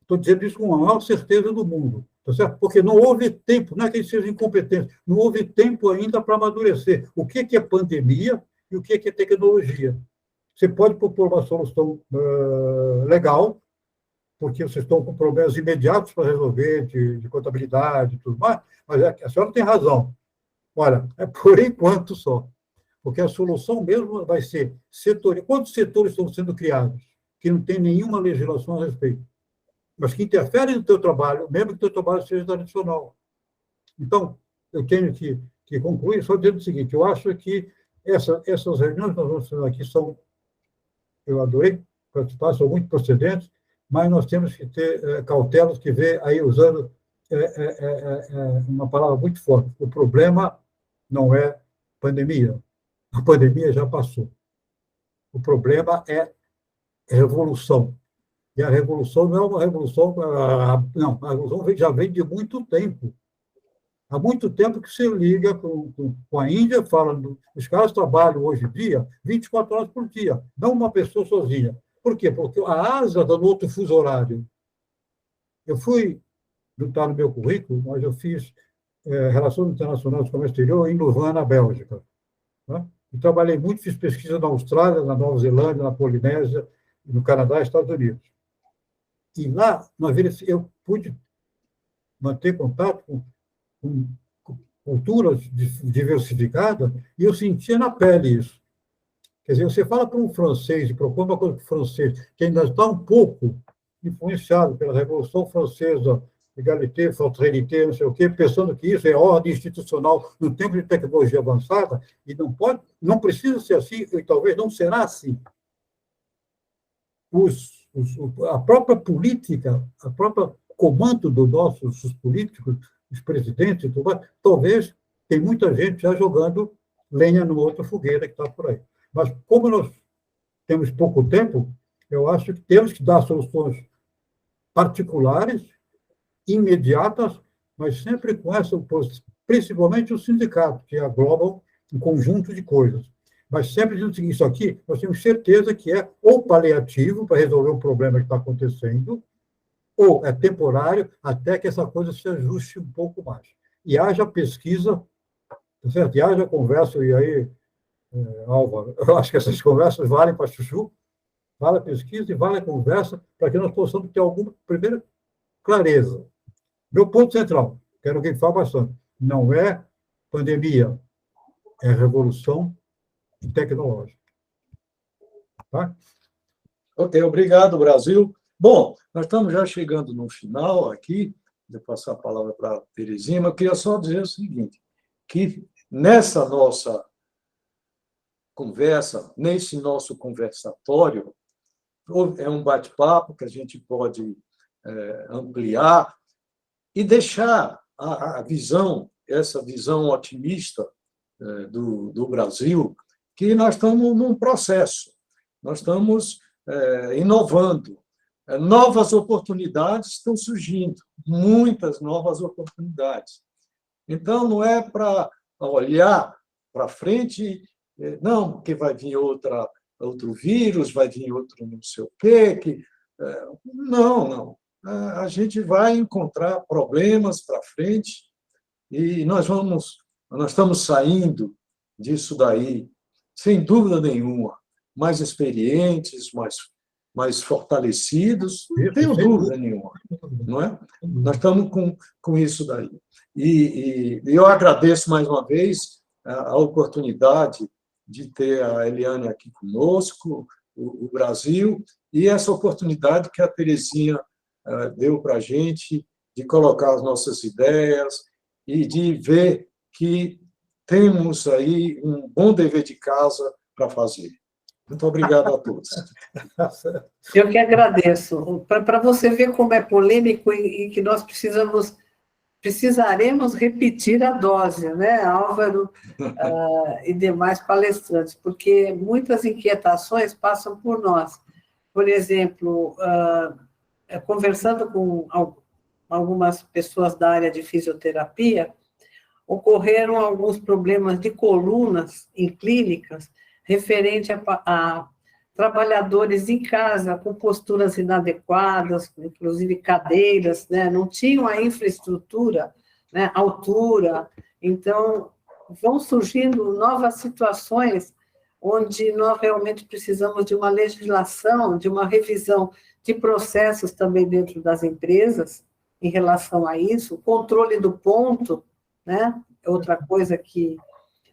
Estou dizendo isso com a maior certeza do mundo, tá certo? Porque não houve tempo, não é que eles sejam incompetentes, não houve tempo ainda para amadurecer o que é pandemia e o que é tecnologia. Você pode propor uma solução legal, porque vocês estão com problemas imediatos para resolver, de contabilidade e tudo mais, mas a senhora tem razão. Olha, é por enquanto só, porque a solução mesmo vai ser setorial. Quantos setores estão sendo criados que não tem nenhuma legislação a respeito, mas que interferem no teu trabalho, mesmo que o teu trabalho seja tradicional? Então, eu tenho que concluir só dizendo o seguinte, eu acho que essas reuniões que nós vamos fazer aqui eu adorei participar, são muito procedentes, mas nós temos que ter cautelas que vê aí usando uma palavra muito forte. O problema não é pandemia. A pandemia já passou. O problema é revolução. E a revolução não é uma revolução... Não, a revolução já vem de muito tempo. Há muito tempo que se liga com a Índia, falando, os caras trabalham hoje em dia 24 horas por dia, não uma pessoa sozinha. Por quê? Porque a Ásia está no outro fuso horário. Eu fui, não está no meu currículo, mas eu fiz Relações Internacionais com o Exterior em Louvain, na Bélgica. Né? E trabalhei muito, fiz pesquisa na Austrália, na Nova Zelândia, na Polinésia, no Canadá e Estados Unidos. E lá, eu pude manter contato com culturas diversificadas e eu sentia na pele isso. Quer dizer, você fala para um francês e propõe uma coisa para o francês que ainda está um pouco influenciado pela Revolução Francesa, égalité, fraternité, não sei o quê, pensando que isso é ordem institucional no tempo de tecnologia avançada, e não precisa ser assim, e talvez não será assim. A própria política, a própria comando dos nossos políticos, os presidentes, talvez tem muita gente já jogando lenha numa outra fogueira que está por aí. Mas, como nós temos pouco tempo, eu acho que temos que dar soluções particulares, imediatas, mas sempre com essa, principalmente o sindicato, que aglobam um conjunto de coisas. Mas sempre dizendo o seguinte, isso aqui, nós temos certeza que é ou paliativo para resolver o problema que está acontecendo, ou é temporário até que essa coisa se ajuste um pouco mais. E haja pesquisa, tá certo? E haja conversa, e aí, Álvaro, eu acho que essas conversas valem para Chuchu, vale a pesquisa e vale a conversa, para que nós possamos ter alguma, primeira, clareza. Meu ponto central, quero que fale bastante, não é pandemia, é revolução tecnológica. Tá? Ok, obrigado, Brasil. Bom, nós estamos já chegando no final aqui, vou passar a palavra para a Terezinha, mas eu queria só dizer o seguinte, que nessa nossa conversa, nesse nosso conversatório, é um bate-papo que a gente pode ampliar e deixar a visão, essa visão otimista do Brasil, que nós estamos num processo, nós estamos inovando, novas oportunidades estão surgindo, muitas novas oportunidades. Então, não é para olhar para frente, não, porque vai vir outro vírus, vai vir outro não sei o quê. Não. A gente vai encontrar problemas para frente e nós estamos saindo disso daí, sem dúvida nenhuma, mais experientes, mais fortalecidos, não tenho dúvida nenhuma, não é? Nós estamos com isso daí. E eu agradeço mais uma vez a oportunidade de ter a Eliane aqui conosco, o Brasil, e essa oportunidade que a Terezinha deu para a gente de colocar as nossas ideias e de ver que temos aí um bom dever de casa para fazer. Muito obrigado a todos. Eu que agradeço. Para você ver como é polêmico e que nós precisaremos repetir a dose, né, Álvaro e demais palestrantes, porque muitas inquietações passam por nós. Por exemplo, conversando com algumas pessoas da área de fisioterapia, ocorreram alguns problemas de colunas em clínicas referente a trabalhadores em casa com posturas inadequadas, inclusive cadeiras, né? Não tinham a infraestrutura, né? Altura. Então, vão surgindo novas situações onde nós realmente precisamos de uma legislação, de uma revisão de processos também dentro das empresas em relação a isso, o controle do ponto, né? Outra coisa que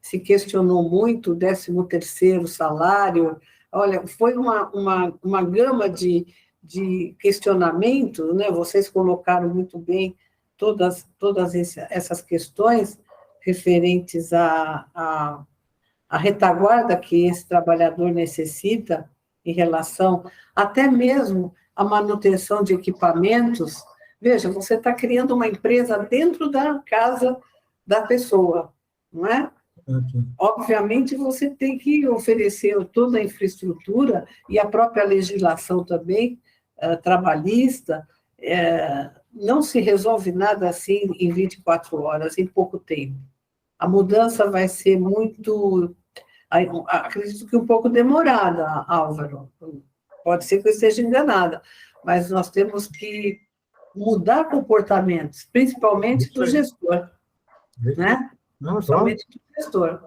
se questionou muito, o 13º salário. Olha, foi uma gama de questionamentos, né? Vocês colocaram muito bem todas essas questões referentes à retaguarda que esse trabalhador necessita em relação até mesmo à manutenção de equipamentos. Veja, você está criando uma empresa dentro da casa da pessoa, não é? Obviamente, você tem que oferecer toda a infraestrutura e a própria legislação também, trabalhista, não se resolve nada assim em 24 horas, em pouco tempo. A mudança vai ser muito, acredito que um pouco demorada, Álvaro. Pode ser que eu esteja enganada, mas nós temos que mudar comportamentos, principalmente do gestor, né? Principalmente do gestor,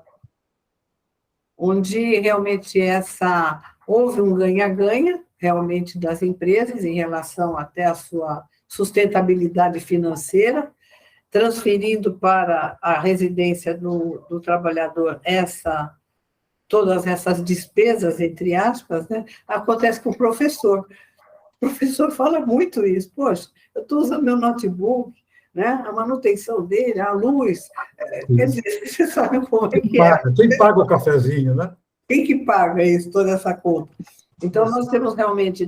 onde realmente houve um ganha-ganha, realmente, das empresas em relação até à sua sustentabilidade financeira, transferindo para a residência do trabalhador todas essas despesas, entre aspas, né? Acontece com o professor. O professor fala muito isso. Poxa, eu estou usando meu notebook, né? A manutenção dele, a luz. Quer dizer, você sabe como é que é. Quem paga o cafezinho, né? Quem que paga isso, toda essa conta? Então, nós temos realmente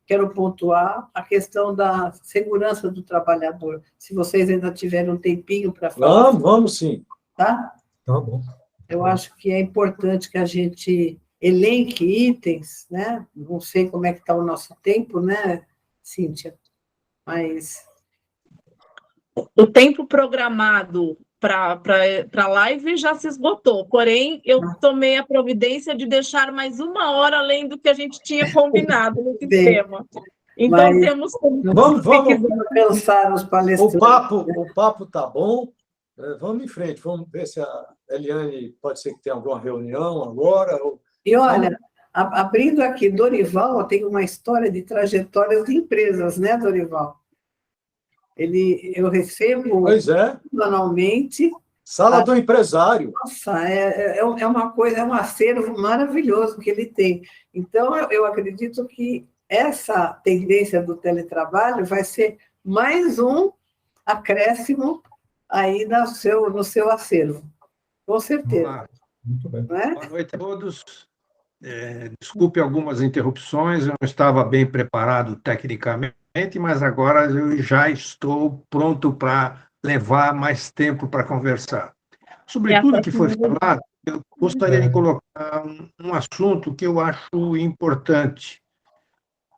quero pontuar a questão da segurança do trabalhador. Se vocês ainda tiverem um tempinho para falar. Vamos sim. Tá? Tá bom. Eu acho que é importante que a gente elenque itens, né? Não sei como é que está o nosso tempo, né, Cíntia? Mas... O tempo programado para a live já se esgotou, porém, eu tomei a providência de deixar mais 1 hora além do que a gente tinha combinado no sistema. Então, mas temos... Vamos pensar os palestrantes. O papo está bom. Vamos em frente, vamos ver se a Eliane pode ser que tenha alguma reunião agora. E olha, abrindo aqui, Dorival tem uma história de trajetórias de empresas, né, Dorival? Eu recebo semanalmente. Sala do empresário. Nossa, é uma coisa, é um acervo maravilhoso que ele tem. Então, eu acredito que essa tendência do teletrabalho vai ser mais um acréscimo aí no seu acervo. Com certeza. Muito bem. Boa noite a todos. Desculpe algumas interrupções, eu não estava bem preparado tecnicamente, mas agora eu já estou pronto para levar mais tempo para conversar. Sobre tudo que foi falado, eu gostaria de colocar um assunto que eu acho importante,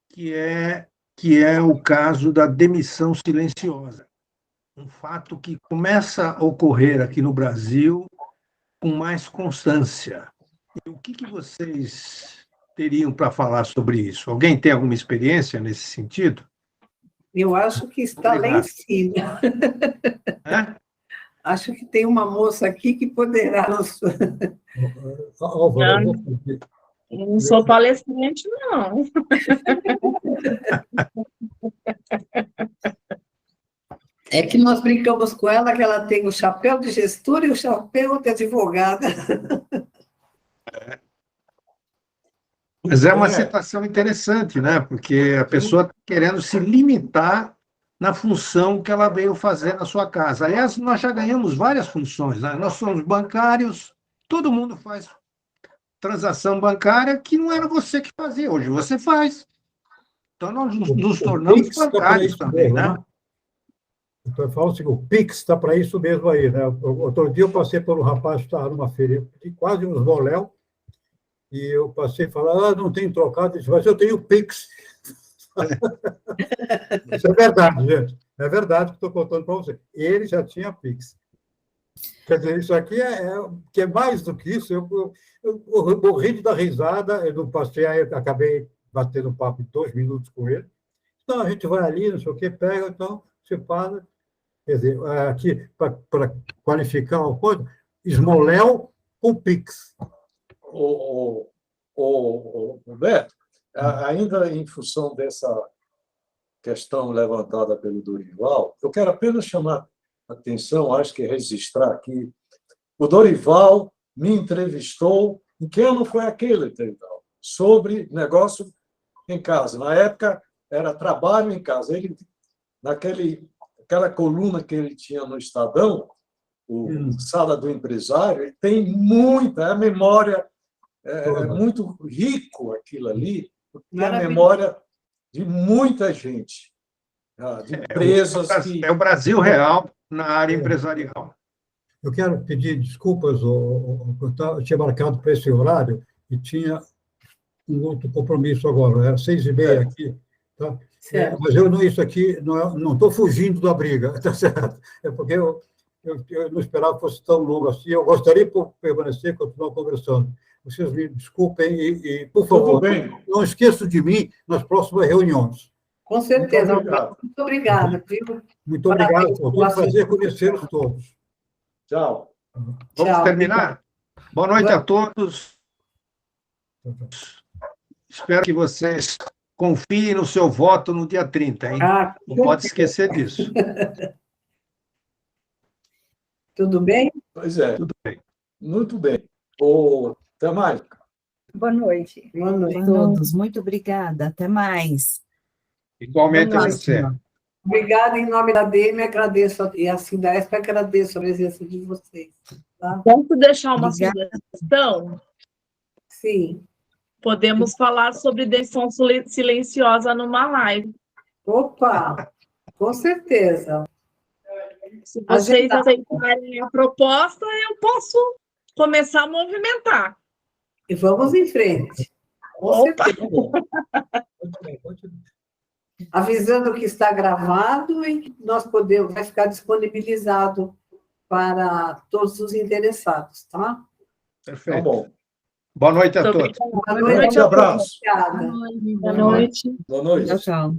que é o caso da demissão silenciosa. Um fato que começa a ocorrer aqui no Brasil com mais constância. E o que vocês teriam para falar sobre isso? Alguém tem alguma experiência nesse sentido? Eu acho que está lá em cima. Acho que tem uma moça aqui que poderá nos... Eu não sou palestrante, não. É que nós brincamos com ela que ela tem o chapéu de gestora e o chapéu de advogada. Mas é uma situação interessante, né? Porque a pessoa está querendo se limitar na função que ela veio fazer na sua casa. Aliás, nós já ganhamos várias funções, né? Nós somos bancários, todo mundo faz transação bancária que não era você que fazia, hoje você faz. Então, nós nos tornamos bancários também, né? Então, eu falo assim, o Pix está para isso mesmo aí, né? Outro dia eu passei por um rapaz que estava numa feira de quase uns boléu, e eu passei a falar, não tem trocado, ele disse, mas eu tenho Pix. Isso é verdade, gente. É verdade que estou contando para você. Ele já tinha Pix. Quer dizer, isso aqui que é mais do que isso. Eu morri de dar risada, eu não passei, aí eu acabei batendo um papo de 2 minutos com ele. Então, a gente vai ali, não sei o quê, pega, então, se fala. Quer dizer, aqui, para qualificar uma coisa, esmoléu com Pix. Roberto, ainda em função dessa questão levantada pelo Dorival, eu quero apenas chamar a atenção, acho que registrar aqui, o Dorival me entrevistou, em que ano foi aquele, Dorival? Sobre negócio em casa. Na época, era trabalho em casa. Ele, aquela coluna que ele tinha no Estadão, o Sala do Empresário, ele tem muita, a memória é muito rico aquilo ali, porque é a memória de muita gente, de empresas É o Brasil real na área empresarial. Eu quero pedir desculpas, eu tinha marcado para esse horário e tinha um outro compromisso agora, era 6h30 aqui, tá? Mas isso aqui, não estou fugindo da briga, tá certo? É porque eu não esperava que fosse tão longo assim, eu gostaria de permanecer e continuar conversando. Vocês me desculpem e por favor, não esqueçam de mim nas próximas reuniões. Com certeza. Muito obrigada. Muito obrigado. Foi um prazer conhecê-los todos. Tchau. Vamos terminar? Boa noite a todos. Espero que vocês confiem no seu voto no dia 30, hein? Não pode esquecer disso. Tudo bem? Pois é. Tudo bem. Muito bem. Até mais. Boa noite. Boa noite a todos. Muito obrigada. Até mais. Igualmente a você. Obrigada, em nome da DEME, agradeço, e assim da ESP, agradeço a presença de vocês. Tá? Posso deixar uma sugestão? Sim. Podemos falar sobre demissão silenciosa numa live. Opa, com certeza. Se vocês aceitarem a proposta, eu posso começar a movimentar. E vamos em frente. Com Opa! certeza. Avisando que está gravado e que nós podemos, vai ficar disponibilizado para todos os interessados, tá? Perfeito. Tá bom. Boa noite a Muito todos. obrigada. Boa Grande abraço. Obrigada. Boa noite. Boa noite. Tchau, tchau.